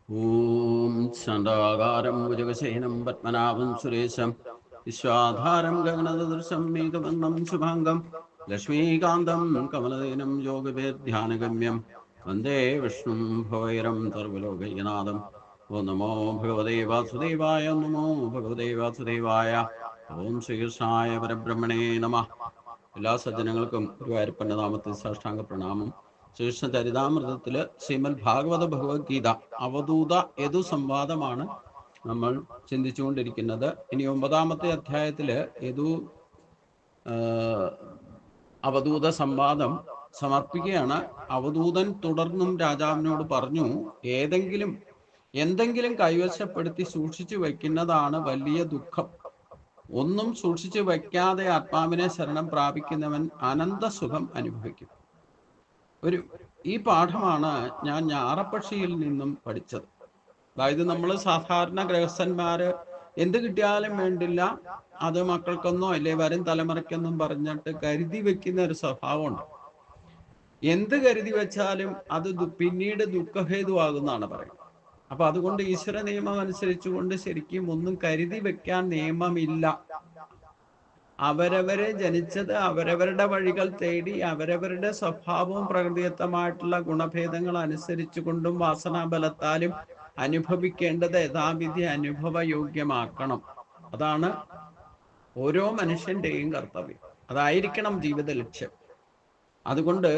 ഓം ചണ്ഡാകാരം ഭുജഗശയനം പത്മനാഭം സുരേശം വിശ്വാധാരം ഗഗനദൃശം മേഘവന്നം ശുഭാംഗം ലക്ഷ്മീകാന്തം കമലദീനം യോഗവേദ്ധ്യാനഗമ്യം വന്ദേ വിഷ്ണും ഭവൈരം സർവലോകൈകനാഥം. ഓം നമോ ഭഗവതേ വാസുദേവായ. നമോ ഭഗവതേ വാസുദേവായ. ഓം ശ്രീകൃഷ്ണായ പരബ്രഹ്മണേ നമഃ. എല്ലാ സജ്ജനങ്ങൾക്കും ഗുരുവായൂരപ്പന്റെ നാമത്തിൽ സാഷ്ടാംഗ പ്രണാമം. ശ്രീകൃഷ്ണ ചരിതാമൃതത്തില് ശ്രീമദ് ഭാഗവത ഭഗവത്ഗീത അവധൂത യദു സംവാദമാണ് നമ്മൾ ചിന്തിച്ചുകൊണ്ടിരിക്കുന്നത്. ഇനി 9ാമത്തെ അധ്യായത്തില് യദു അവധൂത സംവാദം സമർപ്പിക്കുകയാണ്. അവധൂതൻ തുടർന്നും രാജാവിനോട് പറഞ്ഞു, എന്തെങ്കിലും കൈവശപ്പെടുത്തി സൂക്ഷിച്ചു വയ്ക്കുന്നതാണ് വലിയ ദുഃഖം. ഒന്നും സൂക്ഷിച്ചു വയ്ക്കാതെ ആത്മാവിനെ ശരണം പ്രാപിക്കുന്നവൻ അനന്തസുഖം അനുഭവിക്കും. ഈ പാഠമാണ് ഞാൻ ഞാറപ്പക്ഷിയിൽ നിന്നും പഠിച്ചത്. അതായത് നമ്മൾ സാധാരണ ഗൃഹസ്ഥന്മാര് എന്ത് കിട്ടിയാലും വേണ്ടില്ല, അത് മക്കൾക്കൊന്നോ അല്ലെ വരും തലമുറയ്ക്കൊന്നും പറഞ്ഞിട്ട് കരുതി വെക്കുന്ന ഒരു സ്വഭാവമുണ്ട്. എന്ത് കരുതി വെച്ചാലും അത് പിന്നീട് ദുഃഖഹേതുവാകുന്നാണ് പറയുന്നത്. അപ്പൊ അതുകൊണ്ട് ഈശ്വര നിയമം അനുസരിച്ചുകൊണ്ട് ശരിക്കും ഒന്നും കരുതി വെക്കാൻ നിയമമില്ല. അവരവരെ ജനിച്ചത് അവരവരുടെ വഴികൾ തേടി അവരവരുടെ സ്വഭാവവും പ്രകൃതിദത്തമായിട്ടുള്ള ഗുണഭേദങ്ങൾ അനുസരിച്ചു കൊണ്ടും വാസനാബലത്താലും അനുഭവിക്കേണ്ടത് യഥാവിധി അനുഭവയോഗ്യമാക്കണം. അതാണ് ഓരോ മനുഷ്യന്റെയും കർത്തവ്യം. അതായിരിക്കണം ജീവിത ലക്ഷ്യം. അതുകൊണ്ട്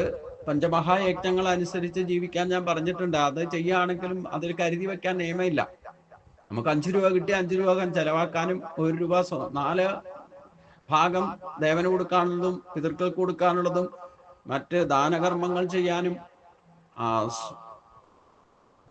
പഞ്ചമഹായജ്ഞങ്ങൾ അനുസരിച്ച് ജീവിക്കാൻ ഞാൻ പറഞ്ഞിട്ടുണ്ട്. അത് ചെയ്യുകയാണെങ്കിലും അതിൽ കരുതി വെക്കാൻ നിയമമില്ല. നമുക്ക് 5 രൂപ കിട്ടി 5 രൂപ ചെലവാക്കാനും 1 രൂപ 4 ഭാഗം ദേവന് കൊടുക്കാനുള്ളതും പിതൃക്കൾക്ക് കൊടുക്കാനുള്ളതും മറ്റ് ദാനകർമ്മങ്ങൾ ചെയ്യാനും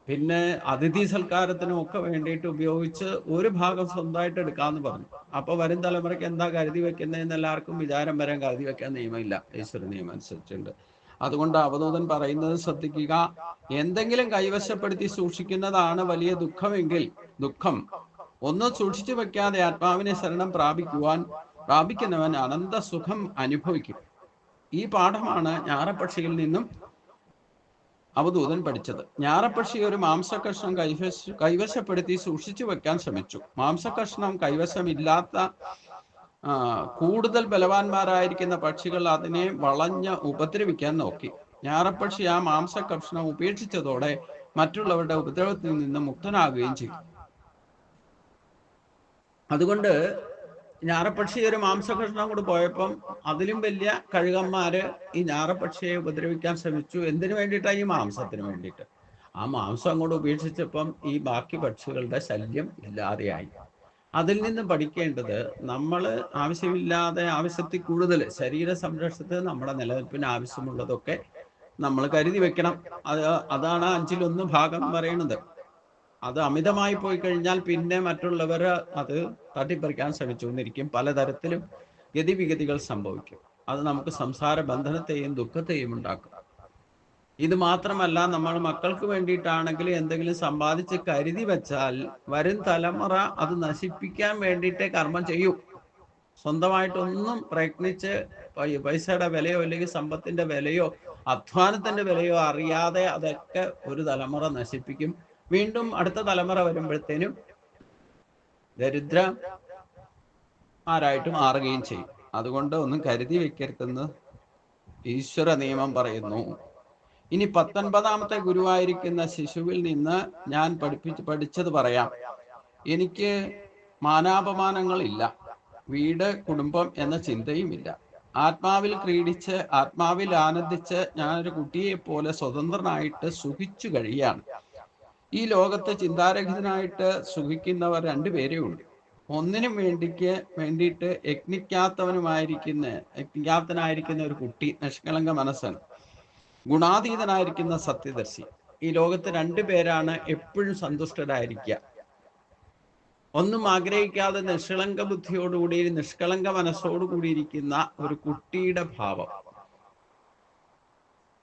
പിന്നെ അതിഥി സൽക്കാരത്തിനും ഒക്കെ വേണ്ടിയിട്ട് ഉപയോഗിച്ച് ഒരു ഭാഗം സ്വന്തമായിട്ട് എടുക്കാമെന്ന് പറഞ്ഞു. അപ്പൊ വരും തലമുറയ്ക്ക് എന്താ കരുതി വെക്കുന്നതെന്ന് എല്ലാവർക്കും വിചാരം വരാൻ കരുതി വെക്കാൻ നിയമമില്ല. ഈശ്വര നിയമം അനുസരിച്ചുണ്ട്. അതുകൊണ്ട് അവധൂതൻ പറയുന്നത് ശ്രദ്ധിക്കുക. എന്തെങ്കിലും കൈവശപ്പെടുത്തി സൂക്ഷിക്കുന്നതാണ് വലിയ ദുഃഖം ഒന്നും സൂക്ഷിച്ചു വെക്കാതെ ആത്മാവിനെ ശരണം പ്രാപിക്കുന്നവൻ അനന്ത സുഖം അനുഭവിക്കും. ഈ പാഠമാണ് ഞാറപ്പക്ഷിയിൽ നിന്നും അവധൂതൻ പഠിച്ചത്. ഞാറപ്പക്ഷി ഒരു മാംസകഷ്ണം കൈവശപ്പെടുത്തി സൂക്ഷിച്ചു വെക്കാൻ ശ്രമിച്ചു. മാംസകഷ്ണം കൈവശമില്ലാത്ത കൂടുതൽ ബലവാന്മാരായിരിക്കുന്ന പക്ഷികൾ അതിനെ വളഞ്ഞ് ഉപദ്രവിക്കാൻ നോക്കി. ഞാറപ്പക്ഷി ആ മാംസകഷ്ണം ഉപേക്ഷിച്ചതോടെ മറ്റുള്ളവരുടെ ഉപദ്രവത്തിൽ നിന്ന് മുക്തനാകുകയും ചെയ്തു. അതുകൊണ്ട് ഞാറപ്പക്ഷി ഒരു മാംസകഷ്ണം കൂടെ പോയപ്പം അതിലും വലിയ കഴുകന്മാര് ഈ ഞാറപ്പക്ഷിയെ ഉപദ്രവിക്കാൻ ശ്രമിച്ചു. എന്തിനു വേണ്ടിയിട്ടാണ്? ഈ മാംസത്തിന് വേണ്ടിയിട്ട്. ആ മാംസം അങ്ങോട്ട് ഉപേക്ഷിച്ചപ്പം ഈ ബാക്കി പക്ഷികളുടെ ശല്യം ഇല്ലാതെയായി. അതിൽ നിന്ന് പഠിക്കേണ്ടത്, നമ്മൾ ആവശ്യമില്ലാതെ ആവശ്യത്തിൽ കൂടുതൽ ശരീര സംരക്ഷണത്തിന് നമ്മുടെ നിലനിൽപ്പിന് ആവശ്യമുള്ളതൊക്കെ നമ്മൾ കരുതി വെക്കണം. അതാണ് 1/5 ഭാഗം പറയുന്നത്. അത് അമിതമായി പോയി കഴിഞ്ഞാൽ പിന്നെ മറ്റുള്ളവർ അത് തട്ടിപ്പറിക്കാൻ ശ്രമിച്ചുകൊണ്ടിരിക്കും. പലതരത്തിലും ഗതിവിഗതികൾ സംഭവിക്കും. അത് നമുക്ക് സംസാര ബന്ധനത്തെയും ദുഃഖത്തെയും ഉണ്ടാക്കും. ഇത് മാത്രമല്ല, നമ്മൾ മക്കൾക്ക് വേണ്ടിയിട്ടാണെങ്കിൽ എന്തെങ്കിലും സമ്പാദിച്ച് കരുതി വെച്ചാൽ വരും തലമുറ അത് നശിപ്പിക്കാൻ വേണ്ടിയിട്ടേ കർമ്മം ചെയ്യൂ. സ്വന്തമായിട്ടൊന്നും പ്രയത്നിച്ച് പൈസയുടെ വിലയോ അല്ലെങ്കിൽ സമ്പത്തിന്റെ വിലയോ അധ്വാനത്തിന്റെ വിലയോ അറിയാതെ അതൊക്കെ ഒരു തലമുറ നശിപ്പിക്കും. വീണ്ടും അടുത്ത തലമുറ വരുമ്പോഴത്തേനും ദരിദ്രമാരായിട്ട് മാറുകയും ചെയ്യും. അതുകൊണ്ട് ഒന്നും കരുതി വെക്കരുതെന്ന് ഈശ്വര നിയമം പറയുന്നു. ഇനി 19ാമത്തെ ഗുരുവായിരിക്കുന്ന ശിശുവിൽ നിന്ന് ഞാൻ പഠിച്ചത് പറയാം. എനിക്ക് മാനാപമാനങ്ങളില്ല, വീട് കുടുംബം എന്ന ചിന്തയുമില്ല. ആത്മാവിൽ ക്രീഡിച്ച് ആത്മാവിൽ ആനന്ദിച്ച് ഞാനൊരു കുട്ടിയെ പോലെ സ്വതന്ത്രനായിട്ട് സുഖിച്ചു കഴിയാണ്. ഈ ലോകത്ത് ചിന്താരഹിതനായിട്ട് സുഖിക്കുന്നവർ 2 പേരേ ഉള്ളൂ. ഒന്നിനും വേണ്ടിയിട്ട് യജ്ഞാപ്തനായിരിക്കുന്ന ഒരു കുട്ടി, നിഷ്കളങ്ക മനസ്സൻ, ഗുണാതീതനായിരിക്കുന്ന സത്യദർശി. ഈ ലോകത്ത് 2 പേരാണ് എപ്പോഴും സന്തുഷ്ടരായിരിക്കുക. ഒന്നും ആഗ്രഹിക്കാതെ നിഷ്കളങ്ക ബുദ്ധിയോടുകൂടി നിഷ്കളങ്ക മനസ്സോടുകൂടിയിരിക്കുന്ന ഒരു കുട്ടിയുടെ ഭാവം.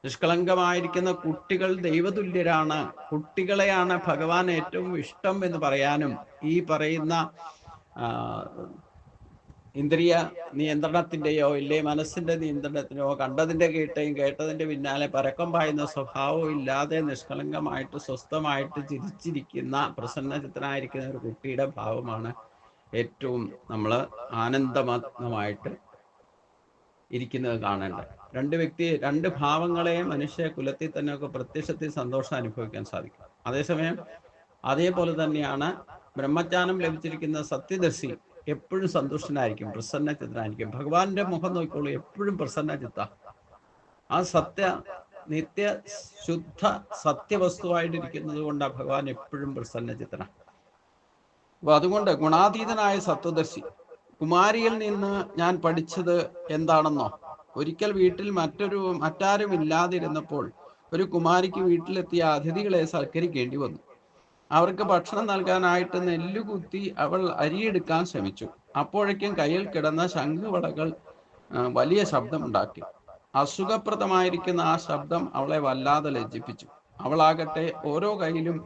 നിഷ്കളങ്കമായിരിക്കുന്ന കുട്ടികൾ ദൈവതുല്യരാണ്. കുട്ടികളെയാണ് ഭഗവാൻ ഏറ്റവും ഇഷ്ടം എന്ന് പറയാനും ഈ പറയുന്ന ഇന്ദ്രിയ നിയന്ത്രണത്തിന്റെയോ ഇല്ലേ മനസ്സിന്റെ നിയന്ത്രണത്തിനോ കണ്ടതിന്റെ കേട്ടയും കേട്ടതിന്റെ പിന്നാലെ പരക്കം പായുന്ന സ്വഭാവവും ഇല്ലാതെ നിഷ്കളങ്കമായിട്ട് സ്വസ്ഥമായിട്ട് ചിരിച്ചിരിക്കുന്ന പ്രസന്നചിത്തനായിരിക്കുന്ന ഒരു കുട്ടിയുടെ ഭാവമാണ് ഏറ്റവും നമ്മൾ ആനന്ദമഗ്നമായിട്ട് ഇരിക്കുന്നത് കാണേണ്ടത്. രണ്ട് ഭാവങ്ങളെ മനുഷ്യ കുലത്തിൽ തന്നെ ഒക്കെ പ്രത്യക്ഷത്തിൽ സന്തോഷം അനുഭവിക്കാൻ സാധിക്കും. അതേസമയം അതേപോലെ തന്നെയാണ് ബ്രഹ്മജ്ഞാനം ലഭിച്ചിരിക്കുന്ന സത്യദർശി എപ്പോഴും സന്തുഷ്ടനായിരിക്കും, പ്രസന്നചിത്തനായിരിക്കും. ഭഗവാന്റെ മുഖം നോക്കിക്കോളൂ, എപ്പോഴും പ്രസന്നചിത്ത. ആ നിത്യ ശുദ്ധ സത്യവസ്തുവായിട്ടിരിക്കുന്നത് കൊണ്ടാണ് ഭഗവാൻ എപ്പോഴും പ്രസന്നചിത്തനാണ്. അപ്പൊ അതുകൊണ്ട് ഗുണാതീതനായ സത്വദർശി. കുമാരിയിൽ നിന്ന് ഞാൻ പഠിച്ചത് എന്താണെന്നോ, ഒരിക്കൽ വീട്ടിൽ മറ്റാരും ഇല്ലാതിരുന്നപ്പോൾ ഒരു കുമാരിക്ക് വീട്ടിലെത്തിയ അതിഥികളെ സൽക്കരിക്കേണ്ടി വന്നു. അവർക്ക് ഭക്ഷണം നൽകാനായിട്ട് നെല്ലുകുത്തി അവൾ അരിയെടുക്കാൻ ശ്രമിച്ചു. അപ്പോഴേക്കും കയ്യിൽ കിടന്ന ശംഖുവളകൾ വലിയ ശബ്ദമുണ്ടാക്കി. അസുഖപ്രദമായിരിക്കുന്ന ആ ശബ്ദം അവളെ വല്ലാതെ ലജ്ജിപ്പിച്ചു. അവളാകട്ടെ ഓരോ കയ്യിലും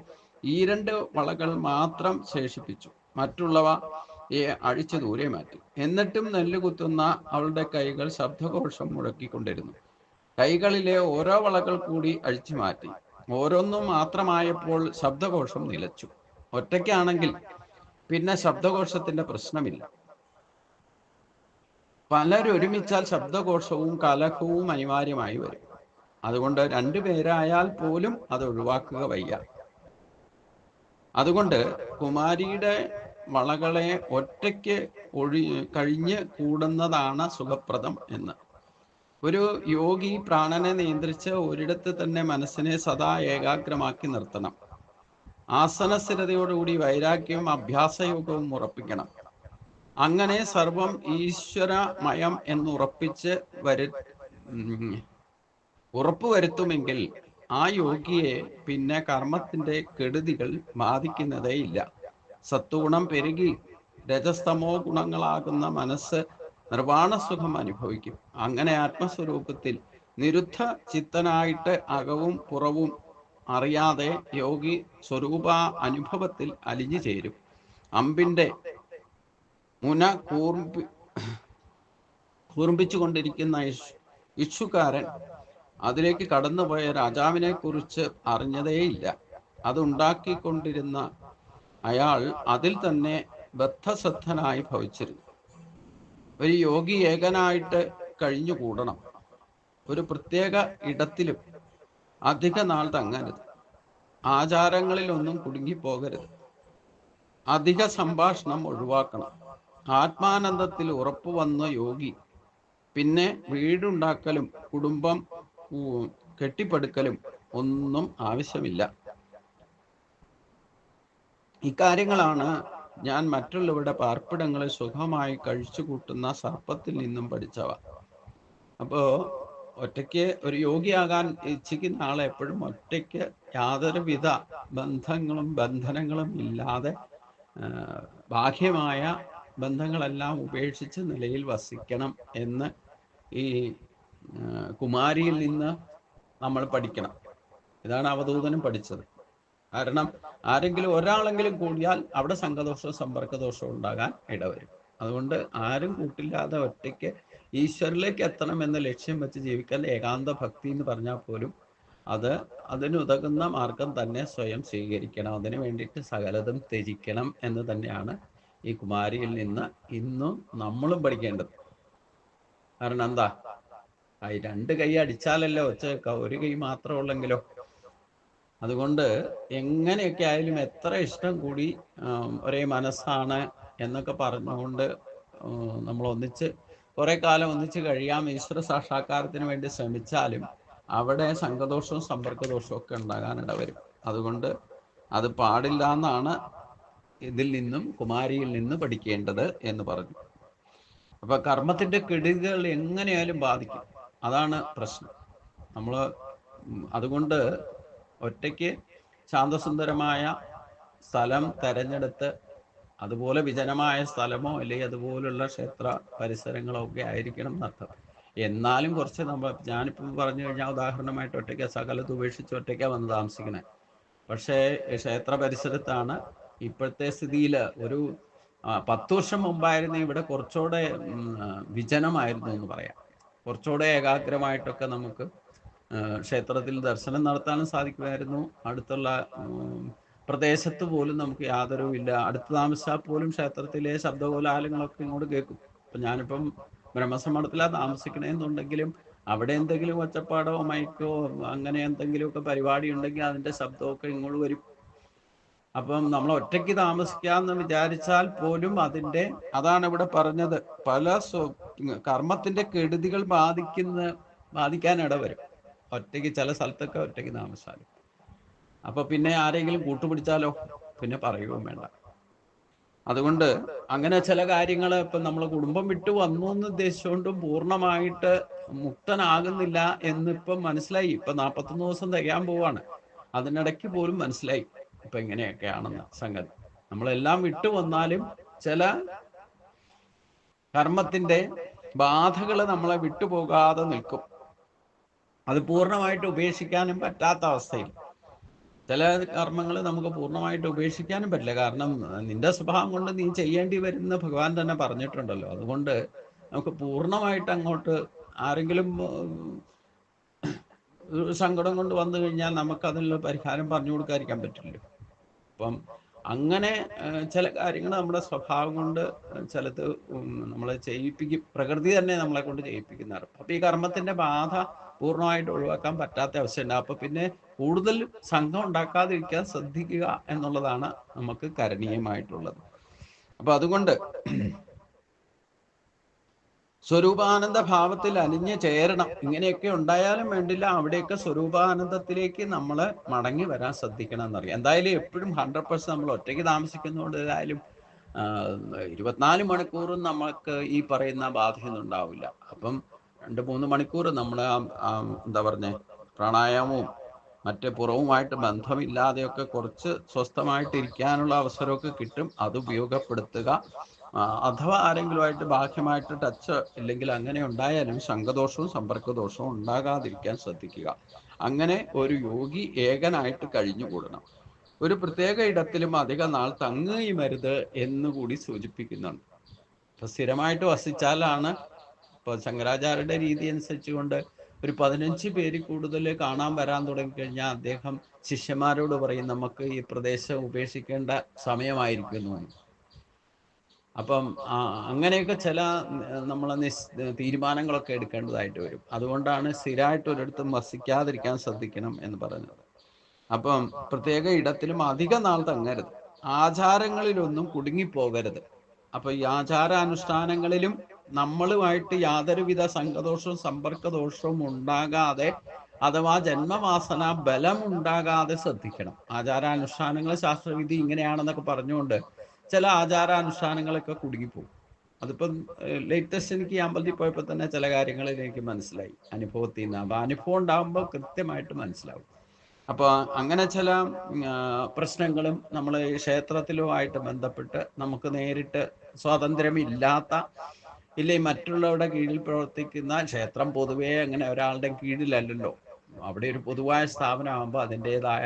ഈ 2 വളകൾ മാത്രം ശേഷിപ്പിച്ചു. മറ്റുള്ളവ അഴിച്ചു ദൂരെ മാറ്റി. എന്നിട്ടും നെല്ലുകുത്തുന്ന അവളുടെ കൈകൾ ശബ്ദഘോഷം മുഴക്കിക്കൊണ്ടിരുന്നു. കൈകളിലെ ഓരോ വളകൾ കൂടി അഴിച്ചു മാറ്റി. ഓരോന്നും മാത്രമായപ്പോൾ ശബ്ദഘോഷം നിലച്ചു. ഒറ്റയ്ക്കാണെങ്കിൽ പിന്നെ ശബ്ദഘോഷത്തിന്റെ പ്രശ്നമില്ല. പലരൊരുമിച്ചാൽ ശബ്ദഘോഷവും കലഹവും അനിവാര്യമായി വരും. അതുകൊണ്ട് 2 പേരായാൽ പോലും അത് ഒഴിവാക്കുക വയ്യ. അതുകൊണ്ട് കുമാരിയുടെ വളകളെ ഒറ്റയ്ക്ക് കഴിഞ്ഞ് കൂടുന്നതാണ് സുഖപ്രദം എന്ന്. ഒരു യോഗി പ്രാണനെ നിയന്ത്രിച്ച് ഒരിടത്ത് തന്നെ മനസ്സിനെ സദാ ഏകാഗ്രമാക്കി നിർത്തണം. ആസനസ്ഥിരതയോടുകൂടി വൈരാഗ്യവും അഭ്യാസയോഗവും ഉറപ്പിക്കണം. അങ്ങനെ സർവം ഈശ്വരമയം ഉറപ്പുവരുത്തുമെങ്കിൽ ആ യോഗിയെ പിന്നെ കർമ്മത്തിന്റെ കെടുതികൾ ബാധിക്കുന്നതേ ഇല്ല. സത്വഗുണം പെരുകി രജസ്തമോ ഗുണങ്ങളാകുന്ന മനസ്സ് നിർവാണസുഖം അനുഭവിക്കും. അങ്ങനെ ആത്മസ്വരൂപത്തിൽ നിരുദ്ധ ചിത്തനായിട്ട് അകവും പുറവും അറിയാതെ യോഗി സ്വരൂപ അനുഭവത്തിൽ അലിഞ്ഞു ചേരും. അമ്പിന്റെ മുന കൂർമ്പിച്ചുകൊണ്ടിരിക്കുന്ന ഇക്ഷുകാരൻ അതിലേക്ക് കടന്നുപോയ രാജാവിനെ കുറിച്ച് അറിഞ്ഞതേയില്ല. അതുണ്ടാക്കിക്കൊണ്ടിരുന്ന അയാൾ അതിൽ തന്നെ ബദ്ധശ്രദ്ധനായി ഭവിച്ചിരുന്നു. ഒരു യോഗി ഏകനായിട്ട് കഴിഞ്ഞുകൂടണം. ഒരു പ്രത്യേക ഇടത്തിലും അധിക നാൾ തങ്ങരുത്. ആചാരങ്ങളിലൊന്നും കുടുങ്ങിപ്പോകരുത്. അധിക സംഭാഷണം ഒഴിവാക്കണം. ആത്മാനന്ദത്തിൽ ഉറപ്പു വന്ന യോഗി പിന്നെ വീടുണ്ടാക്കലും കുടുംബം കെട്ടിപ്പടുക്കലും ഒന്നും ആവശ്യമില്ല. ഇക്കാര്യങ്ങളാണ് ഞാൻ മറ്റുള്ളവരുടെ പാർപ്പിടങ്ങളെ സുഖമായി കഴിച്ചു കൂട്ടുന്ന സർപ്പത്തിൽ നിന്നും പഠിച്ചവ. അപ്പോ ഒറ്റയ്ക്ക് ഒരു യോഗിയാകാൻ ഇച്ഛിക്കുന്ന ആളെ എപ്പോഴും ഒറ്റയ്ക്ക് യാതൊരുവിധ ബന്ധനങ്ങളും ഇല്ലാതെ ബാഹ്യമായ ബന്ധങ്ങളെല്ലാം ഉപേക്ഷിച്ച് നിലയിൽ വസിക്കണം എന്ന് ഈ കുമാരിയിൽ നിന്ന് നമ്മൾ പഠിക്കണം. ഇതാണ് അവധൂതനും പഠിച്ചത്. കാരണം ആരെങ്കിലും ഒരാളെങ്കിലും കൂടിയാൽ അവിടെ സംഘദോഷവും സമ്പർക്കദോഷവും ഉണ്ടാകാൻ ഇടവരും. അതുകൊണ്ട് ആരും കൂട്ടില്ലാതെ ഒറ്റയ്ക്ക് ഈശ്വരിലേക്ക് എത്തണം എന്ന ലക്ഷ്യം വെച്ച് ജീവിക്കാൻ ഏകാന്ത ഭക്തി എന്ന് പറഞ്ഞാൽ പോലും അതിനുതകുന്ന മാർഗം തന്നെ സ്വയം സ്വീകരിക്കണം. അതിനു വേണ്ടിയിട്ട് സകലതും ത്യജിക്കണം എന്ന് തന്നെയാണ് ഈ കുമാരിയിൽ നിന്ന് ഇന്നും നമ്മളും പഠിക്കേണ്ടത്. കാരണം എന്താ, 2 കൈ അടിച്ചാലല്ലോ ഒച്ച, ഒരു കൈ മാത്രം ഉള്ളെങ്കിലോ. അതുകൊണ്ട് എങ്ങനെയൊക്കെ ആയാലും എത്ര ഇഷ്ടം കൂടി ഒരേ മനസ്സാണ് എന്നൊക്കെ പറഞ്ഞുകൊണ്ട് നമ്മൾ കുറെ കാലം ഒന്നിച്ച് കഴിയാം, ഈശ്വര സാക്ഷാത്കാരത്തിന് വേണ്ടി ശ്രമിച്ചാലും അവിടെ സംഘദോഷവും സമ്പർക്കദോഷവും ഒക്കെ ഉണ്ടാകാനിട വരും. അതുകൊണ്ട് അത് പാടില്ല എന്നാണ് ഇതിൽ നിന്നും കുമാരിയിൽ നിന്ന് പഠിക്കേണ്ടത് എന്ന് പറഞ്ഞു. അപ്പൊ കർമ്മത്തിന്റെ കെടുതികൾ എങ്ങനെയാലും ബാധിക്കും, അതാണ് പ്രശ്നം. അതുകൊണ്ട് ഒറ്റയ്ക്ക് ശാന്തസുന്ദരമായ സ്ഥലം തെരഞ്ഞെടുത്ത്, അതുപോലെ വിജനമായ സ്ഥലമോ അല്ലെങ്കിൽ അതുപോലുള്ള ക്ഷേത്ര പരിസരങ്ങളോ ഒക്കെ ആയിരിക്കണം എന്നർത്ഥം. എന്നാലും കുറച്ച് ഞാനിപ്പം പറഞ്ഞു കഴിഞ്ഞാൽ ഉദാഹരണമായിട്ട് ഒറ്റയ്ക്ക് സകലത്ത് ഉപേക്ഷിച്ച് ഒറ്റയ്ക്കാണ് വന്ന് താമസിക്കണേ. പക്ഷേ ക്ഷേത്ര പരിസരത്താണ് ഇപ്പോഴത്തെ സ്ഥിതിയിൽ ഒരു 10 വർഷം മുമ്പായിരുന്നു ഇവിടെ കുറച്ചുകൂടെ വിജനമായിരുന്നു എന്ന് പറയാം. കുറച്ചുകൂടെ ഏകാഗ്രമായിട്ടൊക്കെ നമുക്ക് ക്ഷേത്രത്തിൽ ദർശനം നടത്താനും സാധിക്കുമായിരുന്നു. അടുത്തുള്ള പ്രദേശത്ത് പോലും നമുക്ക് യാതൊരുമില്ല. അടുത്ത് താമസിച്ചാൽ പോലും ക്ഷേത്രത്തിലെ ശബ്ദകോലാഹലങ്ങളൊക്കെ ഇങ്ങോട്ട് കേൾക്കും. ഇപ്പം ഞാനിപ്പം ബ്രഹ്മസമ്മേളനത്തിലാണ് താമസിക്കണമെന്നുണ്ടെങ്കിലും അവിടെ എന്തെങ്കിലും ഒച്ചപ്പാടോ മൈക്കോ അങ്ങനെ എന്തെങ്കിലുമൊക്കെ പരിപാടി ഉണ്ടെങ്കിൽ അതിൻ്റെ ശബ്ദമൊക്കെ ഇങ്ങോട്ട് വരും. അപ്പം നമ്മൾ ഒറ്റയ്ക്ക് താമസിക്കാമെന്ന് വിചാരിച്ചാൽ പോലും അതാണ് ഇവിടെ പറഞ്ഞത്, പല കർമ്മത്തിന്റെ കെടുതികൾ ബാധിക്കാൻ ഇടവരും ഒറ്റയ്ക്ക് ചില സ്ഥലത്തൊക്കെ ഒറ്റയ്ക്ക് താമസിച്ചാലും. അപ്പൊ പിന്നെ ആരെങ്കിലും കൂട്ടുപിടിച്ചാലോ പിന്നെ പറയുകയും വേണ്ട. അതുകൊണ്ട് അങ്ങനെ ചില കാര്യങ്ങൾ ഇപ്പം നമ്മൾ കുടുംബം വിട്ടു വന്നു എന്ന് ഉദ്ദേശിച്ചുകൊണ്ടും പൂർണ്ണമായിട്ട് മുക്തനാകുന്നില്ല എന്നിപ്പം മനസ്സിലായി. ഇപ്പൊ 41 ദിവസം തികയാൻ പോവാണ്. അതിനിടയ്ക്ക് പോലും മനസ്സിലായി ഇപ്പൊ എങ്ങനെയൊക്കെയാണെന്ന് സംഗതി. നമ്മളെല്ലാം വിട്ടു വന്നാലും ചില കർമ്മത്തിന്റെ ബാധകൾ നമ്മളെ വിട്ടുപോകാതെ നിൽക്കും. അത് പൂർണ്ണമായിട്ട് ഉപേക്ഷിക്കാനും പറ്റാത്ത അവസ്ഥയിൽ. ചില കർമ്മങ്ങൾ നമുക്ക് പൂർണ്ണമായിട്ട് ഉപേക്ഷിക്കാനും പറ്റില്ല. കാരണം നിന്റെ സ്വഭാവം കൊണ്ട് നീ ചെയ്യേണ്ടി വരുന്ന ഭഗവാൻ തന്നെ പറഞ്ഞിട്ടുണ്ടല്ലോ. അതുകൊണ്ട് നമുക്ക് പൂർണ്ണമായിട്ട് അങ്ങോട്ട് ആരെങ്കിലും സങ്കടം കൊണ്ട് വന്നു കഴിഞ്ഞാൽ നമുക്കതിനുള്ള പരിഹാരം പറഞ്ഞു കൊടുക്കാതിരിക്കാൻ പറ്റില്ല. അപ്പം അങ്ങനെ ചില കാര്യങ്ങൾ നമ്മുടെ സ്വഭാവം കൊണ്ട് ചിലത് നമ്മളെ ചെയ്യിപ്പിക്കും. പ്രകൃതി തന്നെ നമ്മളെ കൊണ്ട് ചെയ്യിപ്പിക്കുന്നതാണ്. അപ്പൊ ഈ കർമ്മത്തിന്റെ ബാധ പൂർണ്ണമായിട്ട് ഒഴിവാക്കാൻ പറ്റാത്ത അവസ്ഥയുണ്ട്. അപ്പൊ പിന്നെ കൂടുതൽ സംഘം ഉണ്ടാക്കാതിരിക്കാൻ ശ്രദ്ധിക്കുക എന്നുള്ളതാണ് നമുക്ക് കരണീയമായിട്ടുള്ളത്. അപ്പൊ അതുകൊണ്ട് സ്വരൂപാനന്ദ ഭാവത്തിൽ അലിഞ്ഞു ചേരണം. ഇങ്ങനെയൊക്കെ ഉണ്ടായാലും വേണ്ടില്ല, അവിടെയൊക്കെ സ്വരൂപാനന്ദത്തിലേക്ക് നമ്മൾ മടങ്ങി വരാൻ ശ്രദ്ധിക്കണം എന്നറിയാം. എന്തായാലും എപ്പോഴും 100% നമ്മൾ ഒറ്റയ്ക്ക് താമസിക്കുന്നതുകൊണ്ട് ഏതായാലും 24 മണിക്കൂറും നമുക്ക് ഈ പറയുന്ന ബാധയൊന്നും ഉണ്ടാവില്ല. അപ്പം 2-3 മണിക്കൂർ നമ്മൾ എന്താ പറഞ്ഞേ പ്രാണായാമവും മറ്റേ പുറവുമായിട്ട് ബന്ധമില്ലാതെയൊക്കെ കുറച്ച് സ്വസ്ഥമായിട്ടിരിക്കാനുള്ള അവസരമൊക്കെ കിട്ടും. അത് ഉപയോഗപ്പെടുത്തുക. അഥവാ ആരെങ്കിലുമായിട്ട് ബാഹ്യമായിട്ട് ടച്ച് ഇല്ലെങ്കിൽ അങ്ങനെ ഉണ്ടായാലും ശംഖദോഷവും സമ്പർക്കദോഷവും ഉണ്ടാകാതിരിക്കാൻ ശ്രദ്ധിക്കുക. അങ്ങനെ ഒരു യോഗി ഏകനായിട്ട് കഴിഞ്ഞുകൂടണം. ഒരു പ്രത്യേക ഇടത്തിലും അധിക നാൾ തങ്ങുകയുമരുത് എന്നുകൂടി സൂചിപ്പിക്കുന്നുണ്ട്. ഇപ്പൊ സ്ഥിരമായിട്ട് വസിച്ചാലാണ്, ഇപ്പൊ ശങ്കരാചാര്യരുടെ രീതി അനുസരിച്ചുകൊണ്ട് ഒരു 15 പേര് കൂടുതൽ കാണാൻ വരാൻ തുടങ്ങിക്കഴിഞ്ഞാൽ അദ്ദേഹം ശിഷ്യന്മാരോട് പറയും നമുക്ക് ഈ പ്രദേശം ഉപേക്ഷിക്കേണ്ട സമയമായിരിക്കുന്നു. അപ്പം അങ്ങനെയൊക്കെ ചില നമ്മൾ തീരുമാനങ്ങളൊക്കെ എടുക്കേണ്ടതായിട്ട് വരും. അതുകൊണ്ടാണ് സ്ഥിരമായിട്ട് ഒരിടത്തും വസിക്കാതിരിക്കാൻ ശ്രദ്ധിക്കണം എന്ന് പറയുന്നത്. അപ്പം പ്രത്യേക ഇടത്തിലും അധിക നാൾ തങ്ങരുത്. ആചാരങ്ങളിലൊന്നും കുടുങ്ങിപ്പോകരുത്. അപ്പൊ ഈ ആചാരാനുഷ്ഠാനങ്ങളിലും നമ്മളുമായിട്ട് യാതൊരുവിധ സംഘദോഷവും സമ്പർക്കദോഷവും ഉണ്ടാകാതെ അഥവാ ജന്മവാസന ബലം ഉണ്ടാകാതെ ശ്രദ്ധിക്കണം. ആചാരാനുഷ്ഠാനങ്ങൾ ശാസ്ത്രവിധി ഇങ്ങനെയാണെന്നൊക്കെ പറഞ്ഞുകൊണ്ട് ചില ആചാരാനുഷ്ഠാനങ്ങളൊക്കെ കുടുങ്ങിപ്പോകും. അതിപ്പം ലേറ്റസ്റ്റ് എനിക്ക് ഈ അമ്പലത്തിൽ പോയപ്പോൾ തന്നെ ചില കാര്യങ്ങൾ എനിക്ക് മനസ്സിലായി അനുഭവത്തിൽ നിന്ന്. അപ്പൊ അനുഭവം ഉണ്ടാകുമ്പോൾ കൃത്യമായിട്ട് മനസ്സിലാവും. അപ്പോൾ അങ്ങനെ ചില പ്രശ്നങ്ങളും നമ്മൾ ക്ഷേത്രത്തിലുമായിട്ട് ബന്ധപ്പെട്ട് നമുക്ക് നേരിട്ട് സ്വാതന്ത്ര്യമില്ലാത്ത ഇല്ലേ മറ്റുള്ളവരുടെ കീഴിൽ പ്രവർത്തിക്കുന്ന ക്ഷേത്രം പൊതുവേ അങ്ങനെ ഒരാളുടെ കീഴിലല്ലല്ലോ. അവിടെ ഒരു പൊതുവായ സ്ഥാപനമാകുമ്പോൾ അതിൻ്റെതായ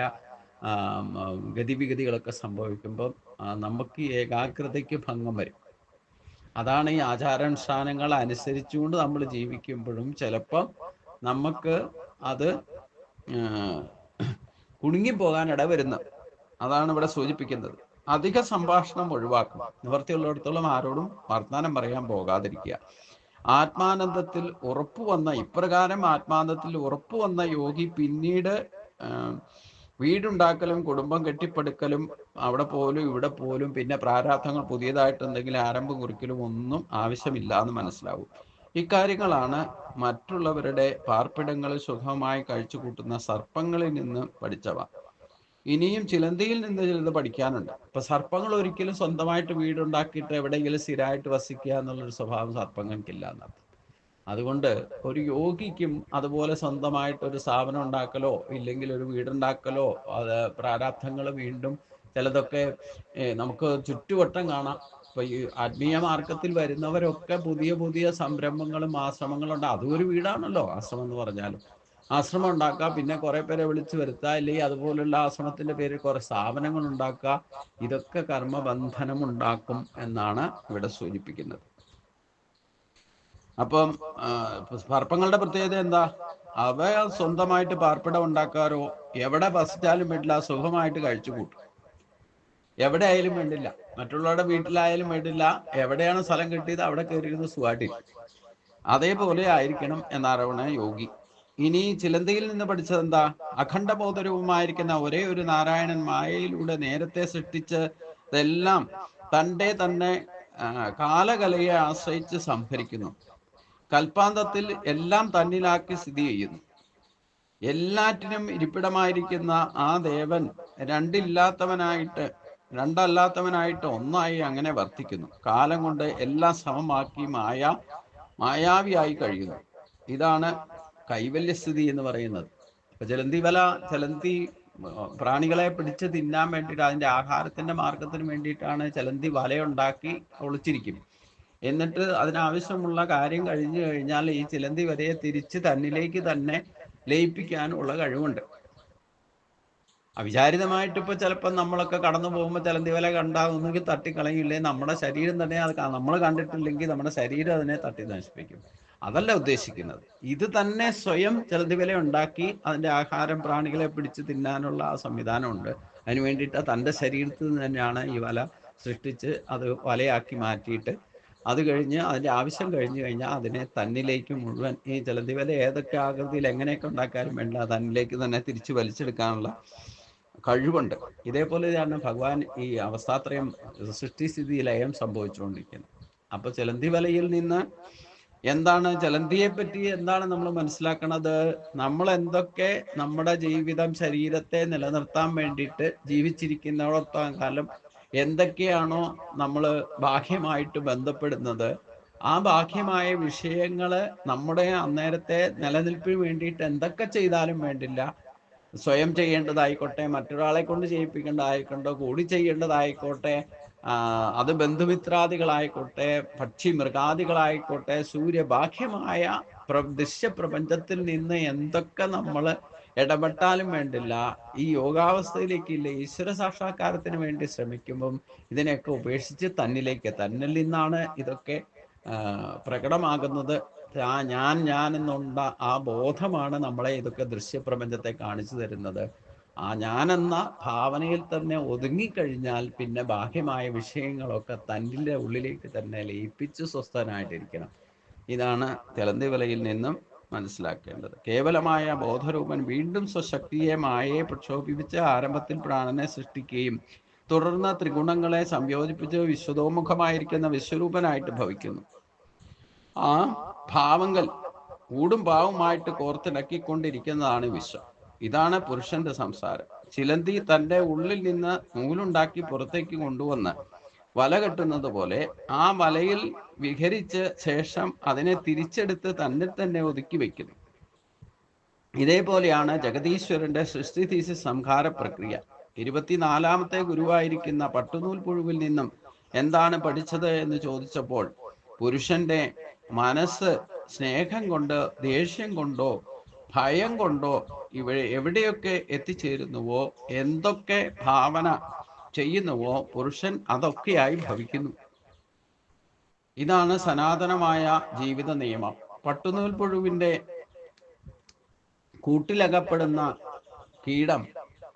ഗതിവിഗതികളൊക്കെ സംഭവിക്കുമ്പോൾ നമുക്ക് ഏകാഗ്രതയ്ക്ക് ഭംഗം വരും. അതാണ് ഈ ആചാരാനുഷ്ഠാനങ്ങൾ അനുസരിച്ചുകൊണ്ട് നമ്മൾ ജീവിക്കുമ്പോഴും ചിലപ്പം നമുക്ക് അത് കുടുങ്ങിപ്പോകാൻ ഇടവരുന്നത്. അതാണ് ഇവിടെ സൂചിപ്പിക്കുന്നത്. അധിക സംഭാഷണം ഒഴിവാക്കണം. നിവർത്തിയുള്ളിടത്തോളം ആരോടും വർത്തമാനം പറയാൻ പോകാതിരിക്കുക. ആത്മാനന്ദത്തിൽ ഇപ്രകാരം ആത്മാനന്ദത്തിൽ ഉറപ്പു വന്ന യോഗി പിന്നീട് വീടുണ്ടാക്കലും കുടുംബം കെട്ടിപ്പടുക്കലും അവിടെ പോലും ഇവിടെ പോലും പിന്നെ പ്രാരാബ്ധങ്ങൾ പുതിയതായിട്ട് എന്തെങ്കിലും ആരംഭം കുറിക്കലും ഒന്നും ആവശ്യമില്ല എന്ന് മനസ്സിലാവും. ഇക്കാര്യങ്ങളാണ് മറ്റുള്ളവരുടെ പാർപ്പിടങ്ങളിൽ സുഖമായി കഴിച്ചു കൂട്ടുന്ന സർപ്പങ്ങളിൽ നിന്ന് പഠിച്ചവ. ഇനിയും ചിലന്തിയിൽ നിന്ന് ചിലത് പഠിക്കാനുണ്ട്. ഇപ്പൊ സർപ്പങ്ങൾ ഒരിക്കലും സ്വന്തമായിട്ട് വീടുണ്ടാക്കിയിട്ട് എവിടെയെങ്കിലും സ്ഥിരമായിട്ട് വസിക്കുക എന്നുള്ളൊരു സ്വഭാവം സർപ്പങ്ങൾക്കില്ല എന്നർത്ഥം. അതുകൊണ്ട് ഒരു യോഗിക്കും അതുപോലെ സ്വന്തമായിട്ടൊരു സ്ഥാപനം ഉണ്ടാക്കലോ ഇല്ലെങ്കിൽ ഒരു വീടുണ്ടാക്കലോ അത് പ്രാരാബ്ധങ്ങൾ വീണ്ടും ചിലതൊക്കെ നമുക്ക് ചുറ്റുവട്ടം കാണാം. ഇപ്പൊ ഈ ആത്മീയ മാർഗത്തിൽ വരുന്നവരൊക്കെ പുതിയ പുതിയ സംരംഭങ്ങളും ആശ്രമങ്ങളും ഉണ്ട്. അതും ഒരു വീടാണല്ലോ ആശ്രമം എന്ന് പറഞ്ഞാലും. ആശ്രമം ഉണ്ടാക്കുക, പിന്നെ കുറെ പേരെ വിളിച്ചു വരുത്തുക, അല്ലെങ്കിൽ അതുപോലുള്ള ആശ്രമത്തിന്റെ പേരിൽ കുറെ സ്ഥാപനങ്ങൾ ഉണ്ടാക്കുക. ഇതൊക്കെ കർമ്മബന്ധനം ഉണ്ടാക്കും എന്നാണ് ഇവിടെ സൂചിപ്പിക്കുന്നത്. അപ്പം സർപ്പങ്ങളുടെ പ്രത്യേകത എന്താ? അവ സ്വന്തമായിട്ട് പാർപ്പിടം ഉണ്ടാക്കാറോ എവിടെ വസിച്ചാലും വേണ്ടില്ല, സുഖമായിട്ട് കഴിച്ചു കൂട്ടും. എവിടെ ആയാലും വേണ്ടില്ല, മറ്റുള്ളവരുടെ വീട്ടിലായാലും വേണ്ടില്ല, എവിടെയാണ് സ്ഥലം കിട്ടിയത് അവിടെ കയറിയിരുന്ന് സുഖമായിട്ടിരിക്കും. അതേപോലെ ആയിരിക്കണം എന്നറിയണ യോഗി. ഇനി ചിലന്തിയിൽ നിന്ന് പഠിച്ചത് എന്താ? അഖണ്ഡബോധരൂപമായിരിക്കുന്ന ഒരേ ഒരു നാരായണൻ മായയിലൂടെ നേരത്തെ സൃഷ്ടിച്ചതെല്ലാം തൻ്റെ തന്നെ കാലകലയെ ആശ്രയിച്ച് സംഭരിക്കുന്നു. കൽപ്പാന്തത്തിൽ എല്ലാം തന്നിലാക്കി സ്ഥിതി ചെയ്യുന്നു. എല്ലാറ്റിനും ഇരിപ്പിടമായിരിക്കുന്ന ആ ദേവൻ രണ്ടല്ലാത്തവനായിട്ട് ഒന്നായി അങ്ങനെ വർത്തിക്കുന്നു. കാലം കൊണ്ട് എല്ലാം സമമാക്കി മായാവിയായി കഴിയുന്നു. ഇതാണ് കൈവല്യസ്ഥിതി എന്ന് പറയുന്നത്. ഇപ്പൊ ചലന്തി പ്രാണികളെ പിടിച്ച് തിന്നാൻ വേണ്ടിയിട്ട് അതിന്റെ ആഹാരത്തിന്റെ മാർഗത്തിന് വേണ്ടിയിട്ടാണ് ചലന്തി വലയുണ്ടാക്കി ഒളിച്ചിരിക്കും. എന്നിട്ട് അതിനാവശ്യമുള്ള കാര്യം കഴിഞ്ഞു കഴിഞ്ഞാൽ ഈ ചിലന്തി വരയെ തിരിച്ച് തന്നിലേക്ക് തന്നെ ലയിപ്പിക്കാനുള്ള കഴിവുണ്ട്. അവിചാരിതമായിട്ട് ഇപ്പൊ ചിലപ്പോൾ നമ്മളൊക്കെ കടന്നു പോകുമ്പോൾ ചിലന്തി വല കണ്ടാൽ ഒന്നുകിൽ തട്ടിക്കളയില്ലേ, നമ്മുടെ ശരീരം തന്നെ അത് നമ്മൾ കണ്ടിട്ടില്ലെങ്കിൽ നമ്മുടെ ശരീരം അതിനെ തട്ടി നശിപ്പിക്കും. അതല്ല ഉദ്ദേശിക്കുന്നത്. ഇത് തന്നെ സ്വയം ചിലന്തി വല ഉണ്ടാക്കി അതിന്റെ ആഹാരം പ്രാണികളെ പിടിച്ച് തിന്നാനുള്ള ആ സംവിധാനമുണ്ട്. അതിന് വേണ്ടിയിട്ട് തൻ്റെ ശരീരത്തിൽ നിന്ന് തന്നെയാണ് ഈ വല സൃഷ്ടിച്ച് അത് വലയാക്കി മാറ്റിയിട്ട് അത് കഴിഞ്ഞ് അതിൻ്റെ ആവശ്യം കഴിഞ്ഞു കഴിഞ്ഞാൽ അതിനെ തന്നിലേക്ക് മുഴുവൻ, ഈ ചിലന്തി വല ഏതൊക്കെ ആകൃതിയിൽ എങ്ങനെയൊക്കെ ഉണ്ടാക്കാനും വേണ്ട തന്നിലേക്ക് തന്നെ തിരിച്ചു വലിച്ചെടുക്കാനുള്ള കഴിവുണ്ട്. ഇതേപോലെയാണ് ഭഗവാൻ ഈ അവസ്ഥാത്രയം സൃഷ്ടിസ്ഥിതി ലയം സംഭവിച്ചുകൊണ്ടിരിക്കുന്നത്. അപ്പൊ ചിലന്തി വലയിൽ നിന്ന് എന്താണ് ചിലന്തിയെ പറ്റി എന്താണ് നമ്മൾ മനസ്സിലാക്കണത്? നമ്മൾ എന്തൊക്കെ നമ്മുടെ ജീവിതം ശരീരത്തെ നിലനിർത്താൻ വേണ്ടിയിട്ട് ജീവിച്ചിരിക്കുന്നിടത്തോളം കാലം എന്തൊക്കെയാണോ നമ്മൾ ബാഹ്യമായിട്ട് ബന്ധപ്പെടുന്നത്, ആ ബാഹ്യമായ വിഷയങ്ങള് നമ്മുടെ അന്നേരത്തെ നിലനിൽപ്പിന് വേണ്ടിയിട്ട് എന്തൊക്കെ ചെയ്താലും വേണ്ടില്ല, സ്വയം ചെയ്യേണ്ടതായിക്കോട്ടെ, മറ്റൊരാളെ കൊണ്ട് ചെയ്യിപ്പിക്കേണ്ടതായിക്കോട്ടെ, കൂടി ചെയ്യേണ്ടതായിക്കോട്ടെ, അത് ബന്ധുമിത്രാദികളായിക്കോട്ടെ, പക്ഷി മൃഗാദികളായിക്കോട്ടെ, ബാഹ്യമായ ദൃശ്യപ്രപഞ്ചത്തിൽ നിന്ന് എന്തൊക്കെ നമ്മൾ ഇടപെട്ടാലും വേണ്ടില്ല, ഈ യോഗാവസ്ഥയിലേക്കില്ല ഈശ്വര സാക്ഷാത്കാരത്തിന് വേണ്ടി ശ്രമിക്കുമ്പം ഇതിനെയൊക്കെ ഉപേക്ഷിച്ച് തന്നിൽ നിന്നാണ് ഇതൊക്കെ പ്രകടമാകുന്നത്. ഞാൻ എന്നുള്ള ആ ബോധമാണ് നമ്മളെ ഇതൊക്കെ ദൃശ്യപ്രപഞ്ചത്തെ കാണിച്ചു തരുന്നത്. ആ ഞാനെന്ന ഭാവനയിൽ തന്നെ ഒതുങ്ങിക്കഴിഞ്ഞാൽ പിന്നെ ബാഹ്യമായ വിഷയങ്ങളൊക്കെ തന്നിൻ്റെ ഉള്ളിലേക്ക് തന്നെ ലയിപ്പിച്ച് സ്വസ്ഥനായിട്ടിരിക്കണം. ഇതാണ് ചിലന്തി വലയിൽ നിന്നും മനസ്സിലാക്കേണ്ടത്. കേവലമായ ബോധരൂപൻ വീണ്ടും സ്വശക്തിയെ മായയെ പ്രക്ഷോഭിപ്പിച്ച് ആരംഭത്തിൽ പ്രാണനെ സൃഷ്ടിക്കുകയും തുടർന്ന് ത്രിഗുണങ്ങളെ സംയോജിപ്പിച്ച് വിശ്വതോമുഖമായിരിക്കുന്ന വിശ്വരൂപനായിട്ട് ഭവിക്കുന്നു. ആ ഭാവങ്ങൾ ഊടും പാവുമായിട്ട് കോർത്തിണക്കിക്കൊണ്ടിരിക്കുന്നതാണ് വിശ്വം. ഇതാണ് പുരുഷന്റെ സംസാരം. ചിലന്തി തൻ്റെ ഉള്ളിൽ നിന്ന് നൂലുണ്ടാക്കി പുറത്തേക്ക് കൊണ്ടുവന്ന് വല കെട്ടുന്നത് പോലെ ആ വലയിൽ വിഹരിച്ച് ശേഷം അതിനെ തിരിച്ചെടുത്ത് തന്നിൽ തന്നെ ഒതുക്കി വയ്ക്കുന്നു. ഇതേപോലെയാണ് ജഗതീശ്വരന്റെ സൃഷ്ടിതീസി സംഹാര പ്രക്രിയ. 24ാമത്തെ ഗുരുവായിരിക്കുന്ന പട്ടുനൂൽ പുഴുവിൽ നിന്നും എന്താണ് പഠിച്ചത് എന്ന് ചോദിച്ചപ്പോൾ പുരുഷന്റെ മനസ്സ് സ്നേഹം കൊണ്ട്, ദേഷ്യം കൊണ്ടോ, ഭയം കൊണ്ടോ എവിടെയൊക്കെ എത്തിച്ചേരുന്നുവോ, എന്തൊക്കെ ഭാവന ചെയ്യുന്നുവോ പുരുഷൻ അതൊക്കെയായി ഭവിക്കുന്നു. ഇതാണ് സനാതനമായ ജീവിത നിയമം. പട്ടുനൂൽ പുഴുവിന്റെ കൂട്ടിലകപ്പെടുന്ന കീടം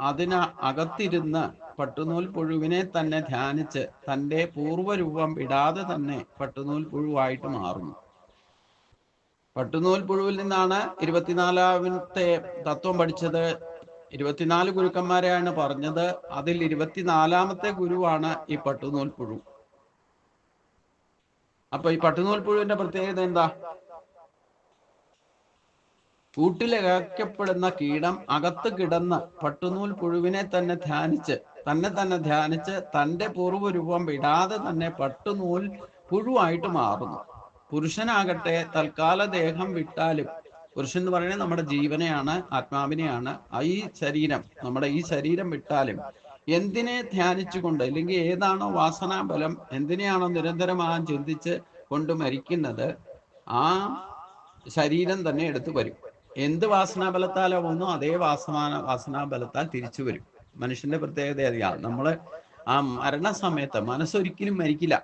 അതിന് അകത്തിരുന്ന് പട്ടുനൂൽ പുഴുവിനെ തന്നെ ധ്യാനിച്ച് തൻ്റെ പൂർവ്വരൂപം വിടാതെ തന്നെ പട്ടുനൂൽ പുഴുവായിട്ട് മാറുന്നു. പട്ടുനൂൽ പുഴുവിൽ നിന്നാണ് 24ാമത്തെ തത്വം പഠിച്ചത്. 24 ഗുരുക്കന്മാരെയാണ് പറഞ്ഞത്. അതിൽ 24ാമത്തെ ഗുരുവാണ് ഈ പട്ടുനൂൽ പുഴു. അപ്പൊ ഈ പട്ടുനൂൽ പുഴുവിന്റെ പ്രത്യേകത എന്താ? കൂട്ടിലകപ്പെടുന്ന കീടം അകത്ത് കിടന്ന് പട്ടുനൂൽ പുഴുവിനെ തന്നെ ധ്യാനിച്ച് തൻ്റെ പൂർവ്വരൂപം വിടാതെ തന്നെ പട്ടുനൂൽ പുഴുവായിട്ട് മാറുന്നു. പുരുഷനാകട്ടെ തൽക്കാല ദേഹം വിട്ടാലും, പുരുഷൻ എന്ന് പറയുന്നത് നമ്മുടെ ജീവനെയാണ്, ആത്മാവിനെയാണ്. നമ്മുടെ ഈ ശരീരം വിട്ടാലും എന്തിനെ ധ്യാനിച്ചുകൊണ്ട്, അല്ലെങ്കിൽ ഏതാണോ വാസനാബലം, എന്തിനെയാണോ നിരന്തരമായി ചിന്തിച്ച് കൊണ്ട് മരിക്കുന്നത്, ആ ശരീരം തന്നെ എടുത്തു വരും. എന്ത് വാസനാബലത്താലോ പോകുന്നു അതേ വാസനാബലത്താൽ തിരിച്ചു വരും. മനുഷ്യന്റെ പ്രത്യേകത അറിയാം. നമ്മള് ആ മരണസമയത്ത് മനസ്സൊരിക്കലും മരിക്കില്ല.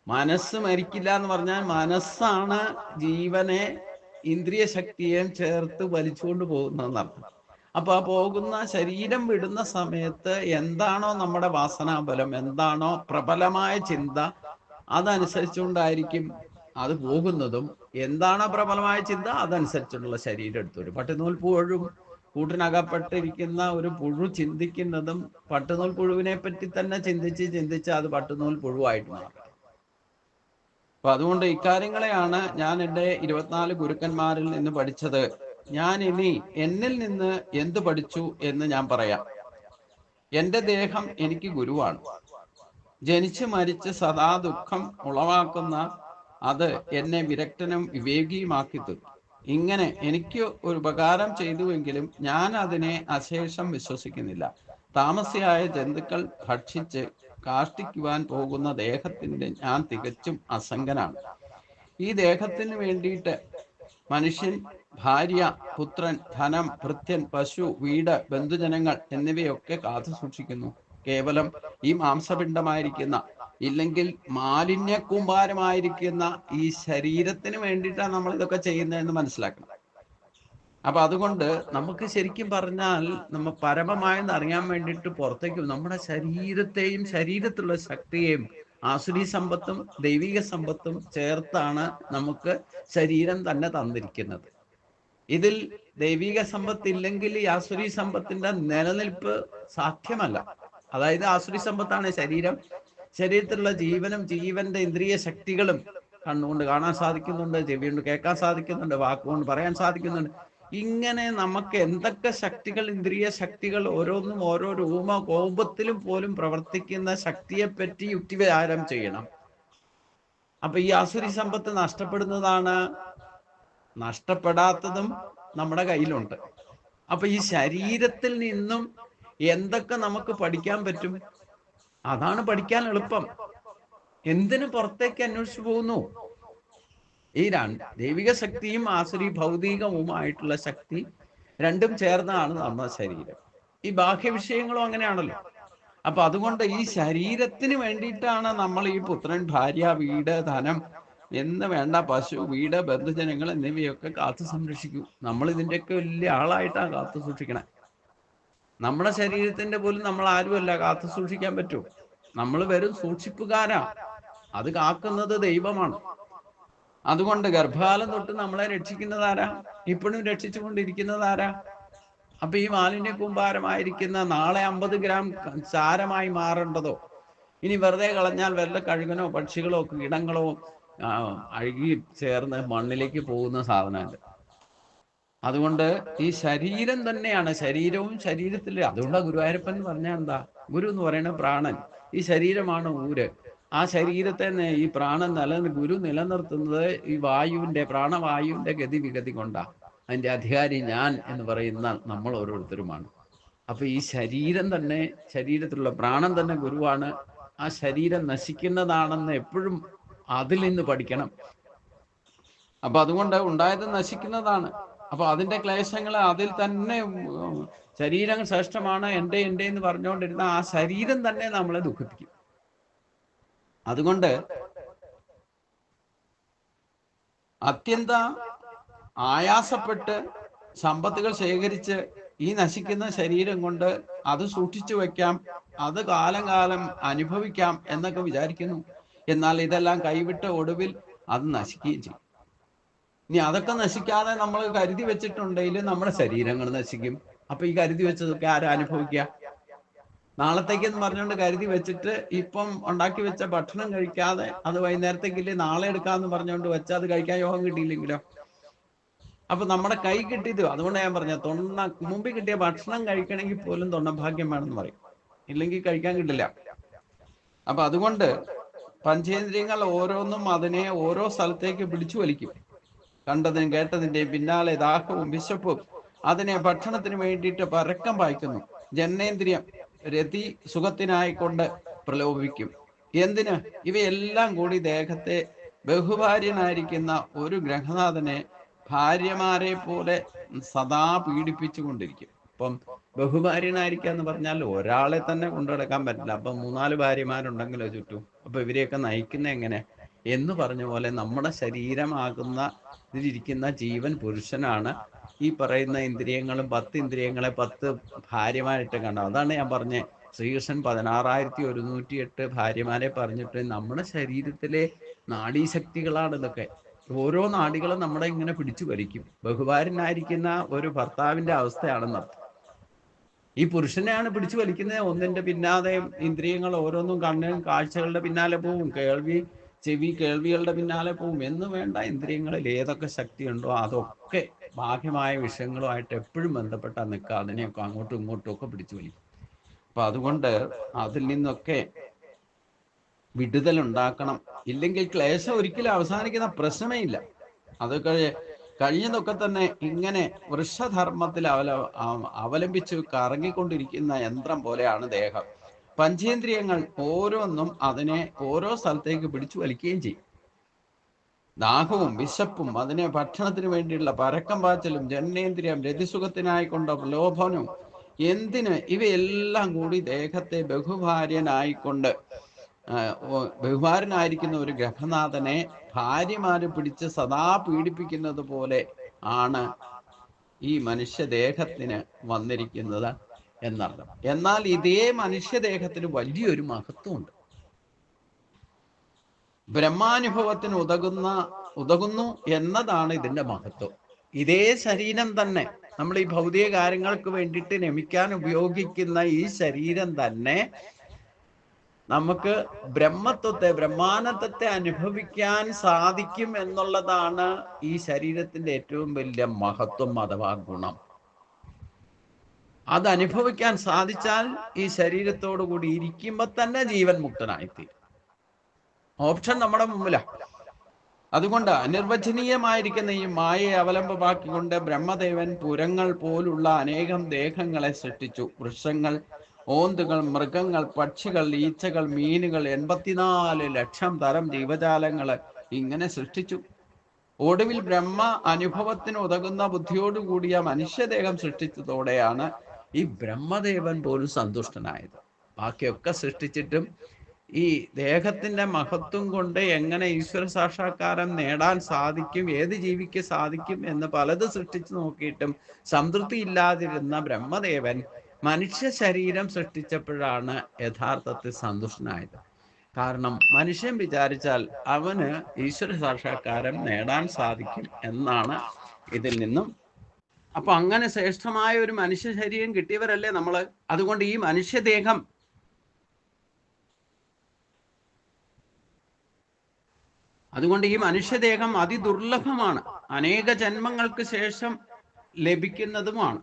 മനസ്സ് മരിക്കില്ല എന്ന് പറഞ്ഞാൽ മനസ്സാണ് ജീവനെ ഇന്ദ്രിയ ശക്തിയെയും ചേർത്ത് വലിച്ചുകൊണ്ട് പോകുന്നതെന്നർത്ഥം. അപ്പൊ ആ പോകുന്ന ശരീരം വിടുന്ന സമയത്ത് എന്താണോ നമ്മുടെ വാസനാബലം, എന്താണോ പ്രബലമായ ചിന്ത, അതനുസരിച്ചുകൊണ്ടായിരിക്കും അത് പോകുന്നതും. എന്താണോ പ്രബലമായ ചിന്ത അതനുസരിച്ചുള്ള ശരീരം എടുത്തു വരും. പട്ടുനൂൽ പുഴും കൂട്ടിനകപ്പെട്ടിരിക്കുന്ന ഒരു പുഴു ചിന്തിക്കുന്നതും പട്ടുനൂൽ പുഴുവിനെ പറ്റി തന്നെ ചിന്തിച്ച് അത് പട്ടുനൂൽ പുഴുവായിട്ട് മാറും. അപ്പൊ അതുകൊണ്ട് ഇക്കാര്യങ്ങളെയാണ് ഞാൻ എൻ്റെ 24 ഗുരുക്കന്മാരിൽ നിന്ന് പഠിച്ചത്. ഞാൻ ഇനി എന്നിൽ നിന്ന് എന്ത് പഠിച്ചു എന്ന് ഞാൻ പറയാം. എൻ്റെ ദേഹം എനിക്ക് ഗുരുവാണ്. ജനിച്ച് മരിച്ച് സദാ ദുഃഖം ഉളവാക്കുന്ന അത് എന്നെ വിരക്തനും വിവേകിയുമാക്കി തീർക്കും. ഇങ്ങനെ എനിക്ക് ഒരു ഉപകാരം ചെയ്തുവെങ്കിലും ഞാൻ അതിനെ അശേഷം വിശ്വസിക്കുന്നില്ല. താമസിയായ ജന്തുക്കൾ ഭക്ഷിച്ച് കാഷ്ടിക്കുവാൻ പോകുന്ന ദേഹത്തിന്റെ ഞാൻ തികച്ചും അസംഗനാണ്. ഈ ദേഹത്തിന് വേണ്ടിയിട്ട് മനുഷ്യൻ, ഭാര്യ, പുത്രൻ, ധനം, ഭൃത്യൻ, പശു, വീട്, ബന്ധുജനങ്ങൾ എന്നിവയൊക്കെ കാത്തു സൂക്ഷിക്കുന്നു. കേവലം ഈ മാംസപിണ്ഡമായിരിക്കുന്ന, ഇല്ലെങ്കിൽ മാലിന്യക്കൂമ്പാരമായിരിക്കുന്ന ഈ ശരീരത്തിന് വേണ്ടിയിട്ടാണ് നമ്മൾ ഇതൊക്കെ ചെയ്യുന്നതെന്ന് മനസ്സിലാക്കണം. അപ്പൊ അതുകൊണ്ട് നമുക്ക് ശരിക്കും പറഞ്ഞാൽ നമ്മ പരമമായെന്ന് അറിയാൻ വേണ്ടിയിട്ട് പുറത്തേക്ക് നമ്മുടെ ശരീരത്തെയും ശരീരത്തിലുള്ള ശക്തിയെയും ആസുരി സമ്പത്തും ദൈവിക സമ്പത്തും ചേർത്താണ് നമുക്ക് ശരീരം തന്നെ തന്നിരിക്കുന്നത്. ഇതിൽ ദൈവിക സമ്പത്ത് ഇല്ലെങ്കിൽ ഈ ആസുരി സമ്പത്തിന്റെ നിലനിൽപ്പ് സാധ്യമല്ല. അതായത് ആസുരി സമ്പത്താണ് ശരീരം. ശരീരത്തിലുള്ള ജീവനും ജീവന്റെ ഇന്ദ്രിയ ശക്തികളും കണ്ണുകൊണ്ട് കാണാൻ സാധിക്കുന്നുണ്ട്, ചെവി കൊണ്ട് കേൾക്കാൻ സാധിക്കുന്നുണ്ട്, വാക്കുകൊണ്ട് പറയാൻ സാധിക്കുന്നുണ്ട്. ഇങ്ങനെ നമുക്ക് എന്തൊക്കെ ശക്തികൾ, ഇന്ദ്രിയ ശക്തികൾ, ഓരോന്നും ഓരോ കോപത്തിലും പോലും പ്രവർത്തിക്കുന്ന ശക്തിയെ പറ്റി യുക്തിവിചാരം ചെയ്യണം. അപ്പൊ ഈ ആസുരി സമ്പത്ത് നഷ്ടപ്പെടുന്നതാണ്, നഷ്ടപ്പെടാത്തതും നമ്മുടെ കയ്യിലുണ്ട്. അപ്പൊ ഈ ശരീരത്തിൽ നിന്നും എന്തൊക്കെ നമുക്ക് പഠിക്കാൻ പറ്റും, അതാണ് പഠിക്കാൻ എളുപ്പം. എന്തിനു പുറത്തേക്ക് അന്വേഷിച്ചു പോകുന്നു? ഈ ദൈവിക ശക്തിയും ആസുരി ഭൗതികവുമായിട്ടുള്ള ശക്തി രണ്ടും ചേർന്നാണ് നമ്മുടെ ശരീരം. ഈ ബാഹ്യ വിഷയങ്ങളും അങ്ങനെയാണല്ലോ. അപ്പൊ അതുകൊണ്ട് ഈ ശരീരത്തിന് വേണ്ടിയിട്ടാണ് നമ്മൾ ഈ പുത്രൻ, ഭാര്യ, വീട്, ധനം എന്ന് വേണ്ട, പശു, വീട്, ബന്ധുജനങ്ങൾ എന്നിവയൊക്കെ കാത്തു സംരക്ഷിക്കൂ. നമ്മൾ ഇതിൻ്റെയൊക്കെ വലിയ ആളായിട്ടാണ് കാത്തു സൂക്ഷിക്കണേ. നമ്മുടെ ശരീരത്തിന്റെ പോലും നമ്മൾ ആരുമല്ല കാത്തു സൂക്ഷിക്കാൻ പറ്റൂ. നമ്മൾ വെറും സൂക്ഷിപ്പുകാരാ. അത് കാക്കുന്നത് ദൈവമാണ്. അതുകൊണ്ട് ഗർഭകാലം തൊട്ട് നമ്മളെ രക്ഷിക്കുന്നതാരാ? ഇപ്പോഴും രക്ഷിച്ചുകൊണ്ടിരിക്കുന്നതാരാ? അപ്പൊ ഈ മാലിന്യ കൂമ്പാരമായിരിക്കുന്ന നാളെ 50 ഗ്രാം ചാരമായി മാറേണ്ടതോ ഇനി വെറുതെ കളഞ്ഞാൽ വല്ല കഴുകനോ പക്ഷികളോ കീടങ്ങളോ അഴുകി ചേർന്ന് മണ്ണിലേക്ക് പോകുന്ന സാധനമുണ്ട്. അതുകൊണ്ട് ഈ ശരീരം തന്നെയാണ്, ശരീരവും ശരീരത്തിൽ. അതുകൊണ്ട് ഗുരുവായൂരപ്പൻ എന്ന് പറഞ്ഞാൽ എന്താ? ഗുരു എന്ന് പറയുന്നത് പ്രാണൻ, ഈ ശരീരമാണ് ഊര്. ആ ശരീരത്തെ ഈ പ്രാണൻ ഗുരു നിലനിർത്തുന്നത് ഈ വായുവിന്റെ, പ്രാണവായുവിന്റെ ഗതിവിഗതി കൊണ്ടാണ്. അതിന്റെ അധികാരി ഞാൻ എന്ന് പറയുന്ന നമ്മൾ ഓരോരുത്തരുമാണ്. അപ്പൊ ഈ ശരീരം തന്നെ, ശരീരത്തിലുള്ള പ്രാണൻ തന്നെ ഗുരുവാണ്. ആ ശരീരം നശിക്കുന്നതാണെന്ന് എപ്പോഴും അതിൽ നിന്ന് പഠിക്കണം. അപ്പൊ അതുകൊണ്ട് ഉണ്ടായത് നശിക്കുന്നതാണ്. അപ്പൊ അതിന്റെ ക്ലേശങ്ങൾ അതിൽ തന്നെ, ശരീരം ശ്രേഷ്ഠമാണ്, എൻ്റെ എന്ന് പറഞ്ഞുകൊണ്ടിരുന്ന ആ ശരീരം തന്നെ നമ്മളെ ദുഃഖിപ്പിക്കും. അതുകൊണ്ട് അത്യന്ത ആയാസപ്പെട്ട് സമ്പത്തുകൾ ശേഖരിച്ച് ഈ നശിക്കുന്ന ശരീരം കൊണ്ട് അത് സൂക്ഷിച്ചു വെക്കാം, അത് കാലം അനുഭവിക്കാം എന്നൊക്കെ വിചാരിക്കുന്നു. എന്നാൽ ഇതെല്ലാം കൈവിട്ട് ഒടുവിൽ അത് നശിക്കുകയും ചെയ്യും. ഇനി അതൊക്കെ നശിക്കാതെ നമ്മൾ കരുതി വെച്ചിട്ടുണ്ടെങ്കിൽ നമ്മുടെ ശരീരങ്ങൾ നശിക്കും. അപ്പൊ ഈ കരുതി വെച്ചതൊക്കെ ആരാ അനുഭവിക്കുക? നാളത്തേക്കെന്ന് പറഞ്ഞുകൊണ്ട് കരുതി വെച്ചിട്ട് ഇപ്പം ഉണ്ടാക്കി വെച്ച ഭക്ഷണം കഴിക്കാതെ അത് വൈകുന്നേരത്തേക്കില്ലേ നാളെ എടുക്കാന്ന് പറഞ്ഞുകൊണ്ട് വെച്ചാൽ അത് കഴിക്കാൻ യോഗം കിട്ടിയില്ലെങ്കിലോ? അപ്പൊ നമ്മുടെ കൈ കിട്ടിയത്, അതുകൊണ്ട് ഞാൻ പറഞ്ഞ മുമ്പിൽ കിട്ടിയ ഭക്ഷണം കഴിക്കണമെങ്കിൽ പോലും തൊണ്ടഭാഗ്യം വേണമെന്ന് പറയും, ഇല്ലെങ്കിൽ കഴിക്കാൻ കിട്ടില്ല. അപ്പൊ അതുകൊണ്ട് പഞ്ചേന്ദ്രിയങ്ങൾ ഓരോന്നും അതിനെ ഓരോ സ്ഥലത്തേക്ക് പിടിച്ചു വലിക്കും. കണ്ടതിനും കേട്ടതിന്റെയും പിന്നാലെ ദാഹവും വിശപ്പും അതിനെ ഭക്ഷണത്തിന് വേണ്ടിയിട്ട് പരക്കം പായിക്കുന്നു. ജനനേന്ദ്രിയം രതി സുഖത്തിനായിക്കൊണ്ട് പ്രലോഭിക്കും. എന്തിന്? ഇവയെല്ലാം കൂടി ദേഹത്തെ ബഹുഭാര്യനായിരിക്കുന്ന ഒരു ഗ്രഹനാഥനെ ഭാര്യമാരെ പോലെ സദാ പീഡിപ്പിച്ചു കൊണ്ടിരിക്കും. ഇപ്പം ബഹുഭാര്യനായിരിക്കുക എന്ന് പറഞ്ഞാൽ ഒരാളെ തന്നെ കൊണ്ടു നടക്കാൻ പറ്റില്ല. അപ്പം 3-4 ഭാര്യമാരുണ്ടെങ്കിലോ ചുറ്റും. അപ്പൊ ഇവരെയൊക്കെ നയിക്കുന്ന എങ്ങനെ എന്ന് പറഞ്ഞ പോലെ നമ്മുടെ ശരീരമാകുന്ന ഇതിലിരിക്കുന്ന ജീവൻ പുരുഷനാണ്. ഈ പറയുന്ന ഇന്ദ്രിയങ്ങളും 10 ഇന്ദ്രിയങ്ങളെ 10 ഭാര്യമാരായിട്ട് കണ്ടു. അതാണ് ഞാൻ പറഞ്ഞത്, ശ്രീകൃഷ്ണൻ 16,108 ഭാര്യമാരെ പറഞ്ഞിട്ട് നമ്മുടെ ശരീരത്തിലെ നാഡീശക്തികളാണ് ഇതൊക്കെ. ഓരോ നാടികളും നമ്മളെ ഇങ്ങനെ പിടിച്ചു വലിക്കും. ബഹുഭാര്യനായിരിക്കുന്ന ഒരു ഭർത്താവിന്റെ അവസ്ഥയാണെന്നർത്ഥം. ഈ പുരുഷനെയാണ് പിടിച്ചു വലിക്കുന്നത്. ഒന്നിന്റെ പിന്നാലെ ഇന്ദ്രിയങ്ങൾ ഓരോന്നും കണ്ണും കാഴ്ചകളുടെ പിന്നാലെ പോവും, ചെവി കേൾവികളുടെ പിന്നാലെ പോവും. എന്ന് വേണ്ട, ഇന്ദ്രിയങ്ങളിൽ ഏതൊക്കെ ശക്തിയുണ്ടോ അതൊക്കെ ബാഹ്യമായ വിഷയങ്ങളുമായിട്ട് എപ്പോഴും ബന്ധപ്പെട്ടാ നിൽക്കുക. അതിനെയൊക്കെ അങ്ങോട്ടും ഇങ്ങോട്ടും ഒക്കെ പിടിച്ചു വലിക്കും. അപ്പൊ അതുകൊണ്ട് അതിൽ നിന്നൊക്കെ വിടുതലുണ്ടാക്കണം. ഇല്ലെങ്കിൽ ക്ലേശം ഒരിക്കലും അവസാനിക്കുന്ന പ്രശ്നമേ ഇല്ല. അത് കഴിഞ്ഞതൊക്കെ തന്നെ ഇങ്ങനെ വൃഷധർമ്മത്തിൽ അവലംബിച്ച് കറങ്ങിക്കൊണ്ടിരിക്കുന്ന യന്ത്രം പോലെയാണ് ദേഹം. പഞ്ചേന്ദ്രിയങ്ങൾ ഓരോന്നും അതിനെ ഓരോ സ്ഥലത്തേക്ക് പിടിച്ചു വലിക്കുകയും ചെയ്യും. ദാഹവും വിശപ്പും അതിനെ ഭക്ഷണത്തിന് വേണ്ടിയുള്ള പരക്കം പാച്ചലും ജനനേന്ദ്രിയം രതിസുഖത്തിനായിക്കൊണ്ട പ്രലോഭനവും എന്തിന് ഇവയെല്ലാം കൂടി ദേഹത്തെ ബഹുഭാരനായിരിക്കുന്ന ഒരു ഗ്രഹനാഥനെ ഭാര്യമാര് പിടിച്ച് സദാ പീഡിപ്പിക്കുന്നത് പോലെ ആണ് ഈ മനുഷ്യദേഹത്തിന് വന്നിരിക്കുന്നത് എന്നർത്ഥം. എന്നാൽ ഇതേ മനുഷ്യദേഹത്തിന് വലിയൊരു മഹത്വമുണ്ട്. ബ്രഹ്മാനുഭവത്തിന് ഉതകുന്നു എന്നതാണ് ഇതിന്റെ മഹത്വം. ഇതേ ശരീരം തന്നെ, നമ്മൾ ഈ ഭൗതിക കാര്യങ്ങൾക്ക് വേണ്ടിയിട്ട് രമിക്കാൻ ഉപയോഗിക്കുന്ന ഈ ശരീരം തന്നെ നമുക്ക് ബ്രഹ്മാനന്ദത്തെ അനുഭവിക്കാൻ സാധിക്കും എന്നുള്ളതാണ് ഈ ശരീരത്തിന്റെ ഏറ്റവും വലിയ മഹത്വം അഥവാ ഗുണം. അത് അനുഭവിക്കാൻ സാധിച്ചാൽ ഈ ശരീരത്തോടു കൂടി ഇരിക്കുമ്പോ തന്നെ ജീവൻ മുക്തനായിത്തീരും. ഓപ്ഷൻ നമ്മുടെ മുമ്പിലാണ്. അതുകൊണ്ട് അനിർവചനീയമായിരിക്കുന്ന ഈ മായയെ അവലംബമാക്കിക്കൊണ്ട് ബ്രഹ്മദേവൻ പുരങ്ങൾ പോലുള്ള അനേകം ദേഹങ്ങളെ സൃഷ്ടിച്ചു. വൃക്ഷങ്ങൾ, ഓന്തുകൾ, മൃഗങ്ങൾ, പക്ഷികൾ, ഈച്ചകൾ, മീനുകൾ, 84 ലക്ഷം തരം ജീവജാലങ്ങള് ഇങ്ങനെ സൃഷ്ടിച്ചു. ഒടുവിൽ ബ്രഹ്മ അനുഭവത്തിന് ഉതകുന്ന ബുദ്ധിയോടുകൂടിയ മനുഷ്യദേഹം സൃഷ്ടിച്ചതോടെയാണ് ഈ ബ്രഹ്മദേവൻ പോലും സന്തുഷ്ടനായത്. ബാക്കിയൊക്കെ സൃഷ്ടിച്ചിട്ടും ഈ ദേഹത്തിന്റെ മഹത്വം കൊണ്ട് എങ്ങനെ ഈശ്വര സാക്ഷാത്കാരം നേടാൻ സാധിക്കും, ഏത് ജീവിക്ക് സാധിക്കും എന്ന് പലത് സൃഷ്ടിച്ചു നോക്കിയിട്ടും സംതൃപ്തി ഇല്ലാതിരുന്ന ബ്രഹ്മദേവൻ മനുഷ്യ ശരീരം സൃഷ്ടിച്ചപ്പോഴാണ് യഥാർത്ഥത്തിൽ സന്തുഷ്ടനായത്. കാരണം മനുഷ്യൻ വിചാരിച്ചാൽ അവന് ഈശ്വര സാക്ഷാത്കാരം നേടാൻ സാധിക്കും എന്നാണ് ഇതിൽ നിന്നും. അപ്പൊ അങ്ങനെ ശ്രേഷ്ഠമായ ഒരു മനുഷ്യ ശരീരം കിട്ടിയവരല്ലേ നമ്മള്. അതുകൊണ്ട് ഈ മനുഷ്യദേഹം അതിദുർലഭമാണ്. അനേക ജന്മങ്ങൾക്ക് ശേഷം ലഭിക്കുന്നതുമാണ്.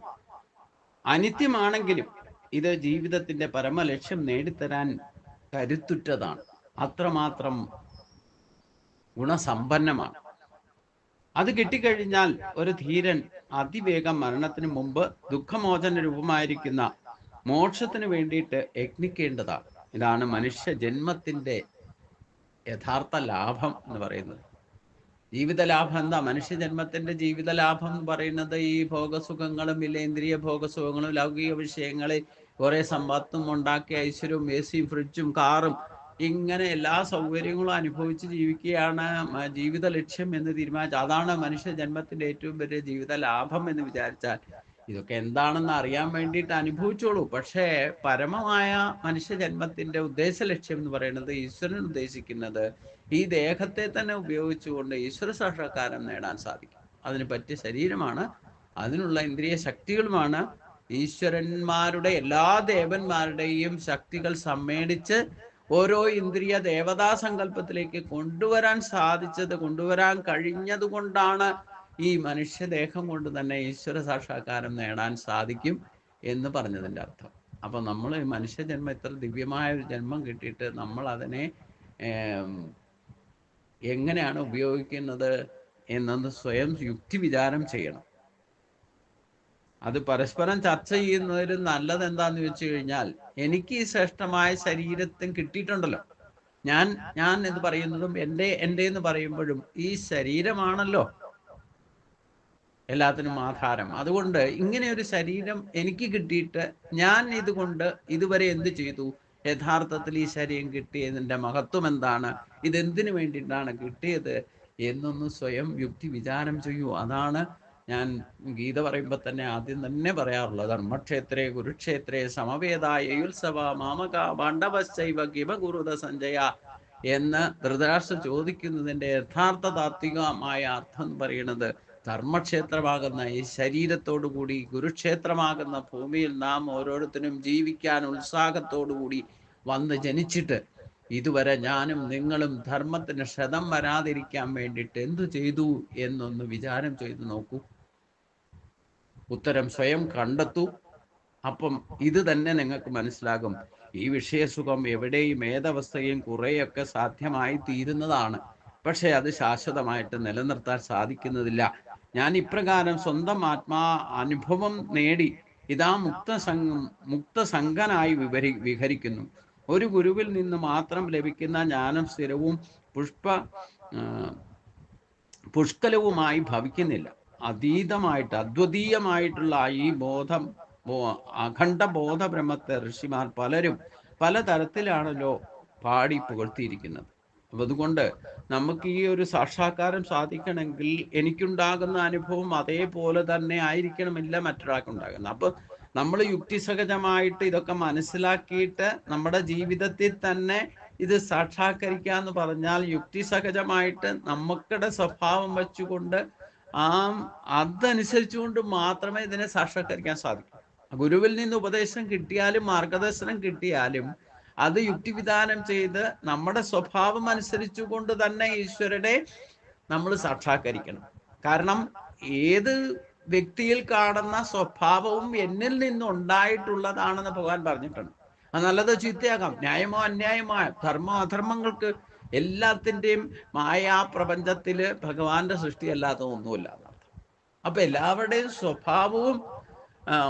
അനിത്യമാണെങ്കിലും ഇത് ജീവിതത്തിന്റെ പരമലക്ഷ്യം നേടിത്തരാൻ കരുത്തുറ്റതാണ്. അത്രമാത്രം ഗുണസമ്പന്നമാണ്. അത് കിട്ടിക്കഴിഞ്ഞാൽ ഒരു ധീരൻ അതിവേഗം മരണത്തിന് മുമ്പ് ദുഃഖമോചന രൂപമായിരിക്കുന്ന മോക്ഷത്തിന് വേണ്ടിയിട്ട് യത്നിക്കേണ്ടതാണ്. ഇതാണ് മനുഷ്യ ജന്മത്തിന്റെ യഥാർത്ഥ ലാഭം എന്ന് പറയുന്നത്. ജീവിത ലാഭം എന്താ? മനുഷ്യജന്മത്തിന്റെ ജീവിത ലാഭം എന്ന് പറയുന്നത് ഈ ഭോഗസുഖങ്ങളും ഇന്ദ്രിയ ഭോഗസുഖങ്ങളും ലൗകിക വിഷയങ്ങളിൽ കുറെ സമ്പത്തും ഉണ്ടാക്കി ഐശ്വര്യവും AC-യും ഫ്രിഡ്ജും കാറും ഇങ്ങനെ എല്ലാ സൗകര്യങ്ങളും അനുഭവിച്ച് ജീവിക്കുകയാണ് ജീവിത ലക്ഷ്യം എന്ന് തീരുമാനിച്ചു. അതാണ് മനുഷ്യ ജന്മത്തിന്റെ ഏറ്റവും വലിയ ജീവിത ലാഭം എന്ന് വിചാരിച്ചാൽ ഇതൊക്കെ എന്താണെന്ന് അറിയാൻ വേണ്ടിയിട്ട് അനുഭവിച്ചോളൂ. പക്ഷേ പരമമായ മനുഷ്യജന്മത്തിന്റെ ഉദ്ദേശ ലക്ഷ്യം എന്ന് പറയുന്നത് ഈശ്വരൻ ഉദ്ദേശിക്കുന്നത് ഈ ദേഹത്തെ തന്നെ ഉപയോഗിച്ചുകൊണ്ട് ഈശ്വര സാക്ഷാത്കാരം നേടാൻ സാധിക്കും. അതിന് പറ്റിയ ശരീരമാണ്, അതിനുള്ള ഇന്ദ്രിയ ശക്തികളുമാണ്. ഈശ്വരന്മാരുടെ എല്ലാ ദേവന്മാരുടെയും ശക്തികൾ സമ്മേളിച്ച് ഓരോ ഇന്ദ്രിയ ദേവതാ സങ്കല്പത്തിലേക്ക് കൊണ്ടുവരാൻ കഴിഞ്ഞതുകൊണ്ടാണ് ഈ മനുഷ്യദേഹം കൊണ്ട് തന്നെ ഈശ്വര സാക്ഷാത്കാരം നേടാൻ സാധിക്കും എന്ന് പറഞ്ഞതിൻ്റെ അർത്ഥം. അപ്പൊ നമ്മൾ മനുഷ്യജന്മം ഇത്ര ദിവ്യമായ ഒരു ജന്മം കിട്ടിയിട്ട് നമ്മൾ അതിനെ എങ്ങനെയാണ് ഉപയോഗിക്കുന്നത് എന്നത് സ്വയം യുക്തി വിചാരം ചെയ്യണം. അത് പരസ്പരം ചർച്ച ചെയ്യുന്നതിൽ നല്ലത് എന്താന്ന് വെച്ച് കഴിഞ്ഞാൽ, എനിക്ക് ഈ ശ്രേഷ്ഠമായ ശരീരത്തിന് കിട്ടിയിട്ടുണ്ടല്ലോ, ഞാൻ എന്ന് പറയുന്നതും എൻ്റെ എന്ന് പറയുമ്പോഴും ഈ ശരീരമാണല്ലോ. എല്ലാത്തിനും ആധാരം. അതുകൊണ്ട് ഇങ്ങനെ ഒരു ശരീരം എനിക്ക് കിട്ടിയിട്ട് ഞാൻ ഇതുകൊണ്ട് ഇതുവരെ എന്ത് ചെയ്തു? യഥാർത്ഥത്തിൽ ഈ ശരീരം കിട്ടിയതിൻ്റെ മഹത്വം എന്താണ്? ഇതെന്തിനു വേണ്ടിയിട്ടാണ് കിട്ടിയത് എന്നൊന്ന് സ്വയം യുക്തി വിചാരം ചെയ്യൂ. അതാണ് ഞാൻ ഗീത പറയുമ്പോൾ തന്നെ ആദ്യം തന്നെ പറയാറുള്ളത്. ധർമ്മക്ഷേത്രേ കുരുക്ഷേത്രേ സമവേദായ യുത്സവ മാമക പാണ്ഡവശ്ചൈവ കിമ കുരുത സഞ്ജയ എന്ന് ധൃതരാഷ്ട്ര ചോദിക്കുന്നതിൻ്റെ യഥാർത്ഥ താത്വികമായ അർത്ഥം എന്ന് പറയുന്നത്, ധർമ്മക്ഷേത്രമാകുന്ന ഈ ശരീരത്തോടു കൂടി കുരുക്ഷേത്രമാകുന്ന ഭൂമിയിൽ നാം ഓരോരുത്തരും ജീവിക്കാൻ ഉത്സാഹത്തോടുകൂടി വന്ന് ജനിച്ചിട്ട് ഇതുവരെ ഞാനും നിങ്ങളും ധർമ്മത്തിന് ക്ഷതം വരാതിരിക്കാൻ വേണ്ടിയിട്ട് എന്തു ചെയ്തു എന്നൊന്ന് വിചാരം ചെയ്തു നോക്കൂ. ഉത്തരം സ്വയം കണ്ടെത്തൂ. അപ്പം ഇത് തന്നെ നിങ്ങൾക്ക് മനസ്സിലാകും. ഈ വിഷയസുഖം എവിടെയും ഏതവസ്ഥയും കുറേയൊക്കെ സാധ്യമായി തീരുന്നതാണ്. പക്ഷെ അത് ശാശ്വതമായിട്ട് നിലനിർത്താൻ സാധിക്കുന്നതില്ല. ഞാൻ ഇപ്രകാരം സ്വന്തം അനുഭവം നേടി ഇതാ മുക്തസംഗനായി വിഹരിക്കുന്നു. ഒരു ഗുരുവിൽ നിന്ന് മാത്രം ലഭിക്കുന്ന ജ്ഞാനം സ്ഥിരവും പുഷ്കലവുമായി ഭവിക്കുന്നില്ല. അതീതമായിട്ട് അദ്വിതീയമായിട്ടുള്ള ഈ ബോധം, അഖണ്ഡ ബോധബ്രഹ്മത്തെ ഋഷിമാർ പലരും പലതരത്തിലാണല്ലോ പാടി പുകഴ്ത്തിയിരിക്കുന്നത്. അപ്പം അതുകൊണ്ട് നമുക്ക് ഈ ഒരു സാക്ഷാത്കാരം സാധിക്കണമെങ്കിൽ എനിക്കുണ്ടാകുന്ന അനുഭവം അതേപോലെ തന്നെ ആയിരിക്കണമില്ല മറ്റൊരാൾക്കുണ്ടാകുന്നത്. അപ്പൊ നമ്മൾ യുക്തിസഹജമായിട്ട് ഇതൊക്കെ മനസ്സിലാക്കിയിട്ട് നമ്മുടെ ജീവിതത്തിൽ തന്നെ ഇത് സാക്ഷാത്കരിക്കാന്ന് പറഞ്ഞാൽ യുക്തിസഹജമായിട്ട് നമുക്കുടെ സ്വഭാവം വെച്ചുകൊണ്ട് അതനുസരിച്ചുകൊണ്ട് മാത്രമേ ഇതിനെ സാക്ഷാത്കരിക്കാൻ സാധിക്കൂ. ഗുരുവിൽ നിന്ന് ഉപദേശം കിട്ടിയാലും മാർഗദർശനം കിട്ടിയാലും അത് യുക്തിവിധാനം ചെയ്ത് നമ്മുടെ സ്വഭാവം അനുസരിച്ചു കൊണ്ട് തന്നെ ഈശ്വരനെ നമ്മൾ സാക്ഷാത്കരിക്കണം. കാരണം ഏത് വ്യക്തിയിൽ കാണുന്ന സ്വഭാവവും എന്നിൽ നിന്നുണ്ടായിട്ടുള്ളതാണെന്ന് ഭഗവാൻ പറഞ്ഞിട്ടുണ്ട്. അത് നല്ലതോ ചീത്തയാകാം, ന്യായമോ അന്യായമോ, ധർമ്മോ അധർമ്മങ്ങൾക്ക് എല്ലാത്തിൻ്റെയും മായാ പ്രപഞ്ചത്തില് ഭഗവാന്റെ സൃഷ്ടി അല്ലാത്ത ഒന്നുമില്ല എന്നർത്ഥം. അപ്പൊ എല്ലാവരുടെയും സ്വഭാവവും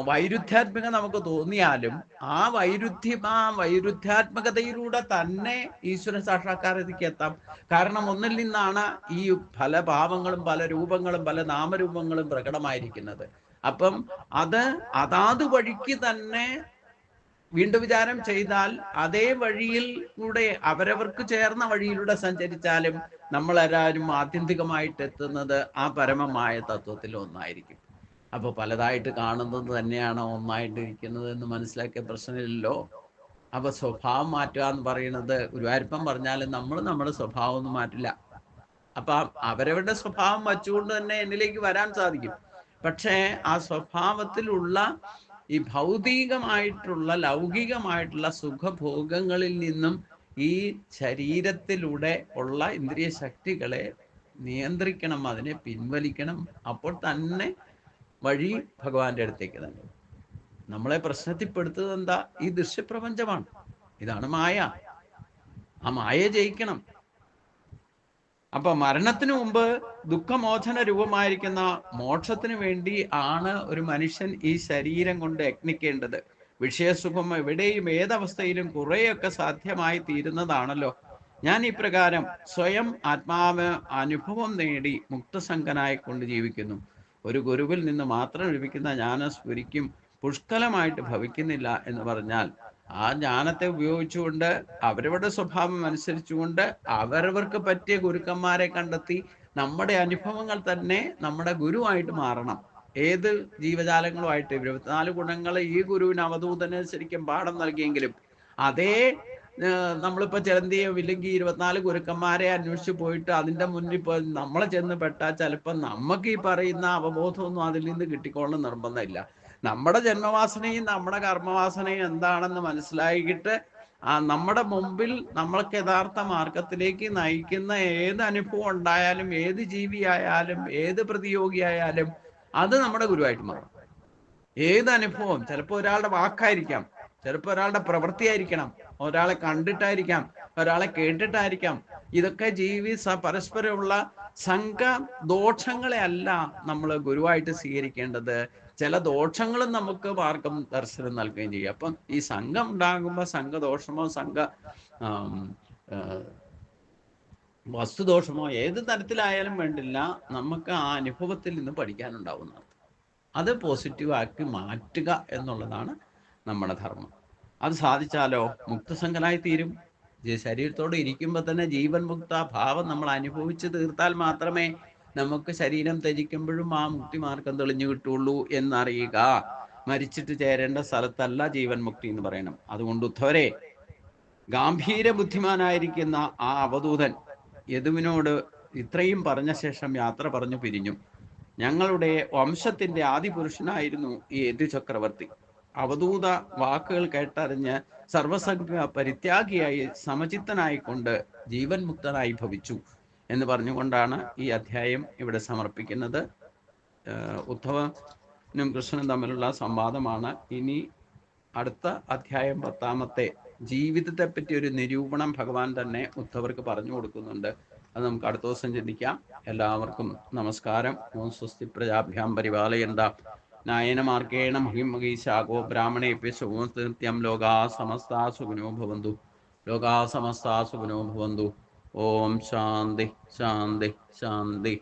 വൈരുദ്ധ്യാത്മക നമുക്ക് തോന്നിയാലും ആ വൈരുദ്ധ്യാത്മകതയിലൂടെ തന്നെ ഈശ്വര സാക്ഷാത്കാരത്തിലേക്ക് എത്താം. കാരണം ഒന്നിൽ നിന്നാണ് ഈ പല ഭാവങ്ങളും പല രൂപങ്ങളും പല നാമരൂപങ്ങളും പ്രകടമായിരിക്കുന്നത്. അപ്പം അതാത് വഴിക്ക് തന്നെ വീണ്ടും വിചാരം ചെയ്താൽ അതേ വഴിയിൽ കൂടെ അവരവർക്ക് ചേർന്ന വഴിയിലൂടെ സഞ്ചരിച്ചാലും നമ്മളെല്ലാവരും ആത്യന്തികമായിട്ട് എത്തുന്നത് ആ പരമമായ തത്വത്തിൽ ഒന്നായിരിക്കും. അപ്പൊ പലതായിട്ട് കാണുന്നത് തന്നെയാണ് ഒന്നായിട്ടിരിക്കുന്നത് എന്ന് മനസ്സിലാക്കിയ പ്രശ്നമില്ലല്ലോ. അപ്പൊ സ്വഭാവം മാറ്റുക എന്ന് പറയുന്നത് ഗുരുവായൂരപ്പൻ പറഞ്ഞാലും നമ്മൾ നമ്മുടെ സ്വഭാവം ഒന്നും മാറ്റില്ല. അപ്പൊ അവരവരുടെ സ്വഭാവം വച്ചുകൊണ്ട് തന്നെ എന്നിലേക്ക് വരാൻ സാധിക്കും. പക്ഷേ ആ സ്വഭാവത്തിലുള്ള ഈ ഭൗതികമായിട്ടുള്ള ലൗകികമായിട്ടുള്ള സുഖഭോഗങ്ങളിൽ നിന്നും ഈ ശരീരത്തിലൂടെ ഉള്ള ഇന്ദ്രിയ ശക്തികളെ നിയന്ത്രിക്കണം, അതിനെ പിൻവലിക്കണം. അപ്പോൾ തന്നെ വഴി ഭഗവാന്റെ അടുത്തേക്ക് തന്നെ. നമ്മളെ പ്രശ്നത്തിൽപ്പെടുത്തുന്നത് എന്താ? ഈ ദൃശ്യപ്രപഞ്ചമാണ്. ഇതാണ് മായ. ആ മായയെ ജയിക്കണം. അപ്പൊ മരണത്തിന് മുമ്പ് ദുഃഖമോചന രൂപമായിരിക്കുന്ന മോക്ഷത്തിന് വേണ്ടി ആണ് ഒരു മനുഷ്യൻ ഈ ശരീരം കൊണ്ട് യത്നിക്കേണ്ടത്. വിഷയസുഖം എവിടെയും ഏതവസ്ഥയിലും കുറേയൊക്കെ സാധ്യമായി തീരുന്നതാണല്ലോ. ഞാൻ ഇപ്രകാരം സ്വയം ആത്മാവ് അനുഭവം നേടി മുക്തസംഗനായി കൊണ്ട് ജീവിക്കുന്നു. ഒരു ഗുരുവിൽ നിന്ന് മാത്രം ലഭിക്കുന്ന ജ്ഞാനം ഒരിക്കലും പുഷ്കലമായിട്ട് ഭവിക്കുന്നില്ല എന്ന് പറഞ്ഞാൽ ആ ജ്ഞാനത്തെ ഉപയോഗിച്ചുകൊണ്ട് അവരവരുടെ സ്വഭാവം അനുസരിച്ചുകൊണ്ട് അവരവർക്ക് പറ്റിയ ഗുരുക്കന്മാരെ കണ്ടെത്തി നമ്മുടെ അനുഭവങ്ങൾ തന്നെ നമ്മുടെ ഗുരുവായിട്ട് മാറണം. ഏത് ജീവജാലങ്ങളുമായിട്ട് 24 ഗുണങ്ങൾ ഈ ഗുരുവിന് അവധൂതന് ശരിക്കും പാഠം നൽകിയെങ്കിലും അതേ നമ്മളിപ്പോൾ ചിലന്തിയോ ഇല്ലെങ്കിൽ 24 ഗുരുക്കന്മാരെ അന്വേഷിച്ച് പോയിട്ട് അതിൻ്റെ മുന്നിൽ പോയി നമ്മളെ ചെന്ന് പെട്ടാൽ ചിലപ്പോൾ നമുക്ക് ഈ പറയുന്ന അവബോധമൊന്നും അതിൽ നിന്ന് കിട്ടിക്കൊള്ളണം നിർബന്ധമില്ല. നമ്മുടെ ജന്മവാസനയും നമ്മുടെ കർമ്മവാസനയും എന്താണെന്ന് മനസ്സിലാക്കിയിട്ട് നമ്മുടെ മുമ്പിൽ നമ്മൾക്ക് യഥാർത്ഥ മാർഗത്തിലേക്ക് നയിക്കുന്ന ഏത് അനുഭവം ഉണ്ടായാലും ഏത് ജീവിയായാലും ഏത് പ്രതിയോഗിയായാലും അത് നമ്മുടെ ഗുരുവായിട്ട് മാറും. ഏത് അനുഭവം, ചിലപ്പോൾ ഒരാളുടെ വാക്കായിരിക്കാം, ചിലപ്പോൾ ഒരാളുടെ പ്രവൃത്തിയായിരിക്കണം, ഒരാളെ കണ്ടിട്ടായിരിക്കാം, ഒരാളെ കേട്ടിട്ടായിരിക്കാം. ഇതൊക്കെ പരസ്പരമുള്ള സംഘ ദോഷങ്ങളെ അല്ല നമ്മൾ ഗുരുവായിട്ട് സ്വീകരിക്കേണ്ടത്. ചില ദോഷങ്ങളും നമുക്ക് മാർഗം ദർശനം നൽകുകയും ചെയ്യും. അപ്പം ഈ സംഘം ഉണ്ടാകുമ്പോൾ സംഘദോഷമോ വസ്തുദോഷമോ ഏത് തരത്തിലായാലും വേണ്ടില്ല, നമുക്ക് ആ അനുഭവത്തിൽ നിന്ന് പഠിക്കാനുണ്ടാവുന്നത്. അത് പോസിറ്റീവാക്കി മാറ്റുക എന്നുള്ളതാണ് നമ്മുടെ ധർമ്മം. അത് സാധിച്ചാലോ മുക്തസംഗനായി തീരും. ശരീരത്തോട് ഇരിക്കുമ്പോൾ തന്നെ ജീവൻ മുക്ത ഭാവം നമ്മൾ അനുഭവിച്ച് തീർത്താൽ മാത്രമേ നമുക്ക് ശരീരം ത്യജിക്കുമ്പോഴും ആ മുക്തിമാർഗം തെളിഞ്ഞു കിട്ടുള്ളൂ എന്നറിയുക. മരിച്ചിട്ട് ചേരേണ്ട സ്ഥലത്തല്ല ജീവൻ മുക്തി എന്ന് പറയണം. അതുകൊണ്ട് ഉദ്ധവരെ, ഗാംഭീര ബുദ്ധിമാനായിരിക്കുന്ന ആ അവധൂതൻ യദുവിനോട് ഇത്രയും പറഞ്ഞ ശേഷം യാത്ര പറഞ്ഞു പിരിഞ്ഞു. ഞങ്ങളുടെ വംശത്തിന്റെ ആദിപുരുഷനായിരുന്നു ഈ യദു ചക്രവർത്തി. അവധൂത വാക്കുകൾ കേട്ടറിഞ്ഞ് സർവസംഘ പരിത്യാഗിയായി സമചിത്തനായിക്കൊണ്ട് ജീവൻ മുക്തനായി ഭവിച്ചു എന്ന് പറഞ്ഞുകൊണ്ടാണ് ഈ അധ്യായം ഇവിടെ സമർപ്പിക്കുന്നത്. ഉദ്ധവനും കൃഷ്ണനും തമ്മിലുള്ള സംവാദമാണ്. ഇനി അടുത്ത അധ്യായം 10-ാമത്തെ ജീവിതത്തെ പറ്റി ഒരു നിരൂപണം ഭഗവാൻ തന്നെ ഉദ്ധവർക്ക് പറഞ്ഞു കൊടുക്കുന്നുണ്ട്. അത് നമുക്ക് അടുത്ത ദിവസം ചിന്തിക്കാം. എല്ലാവർക്കും നമസ്കാരം. ഓം സ്വസ്തി പ്രജാഭ്യാം പരിപാലയന്താം നായനമാർക്കേണ മഹിമഹീശാകോ ബ്രാഹ്മണേഭ്യ ശുഭമസ്തൃത്യം ലോകാ സമസ്താ സുഖിനോ ഭവന്തു. ലോകാ സമസ്താ സുഖിനോ ഭവന്തു. ഓം ശാന്തി ശാന്തി ശാന്തി.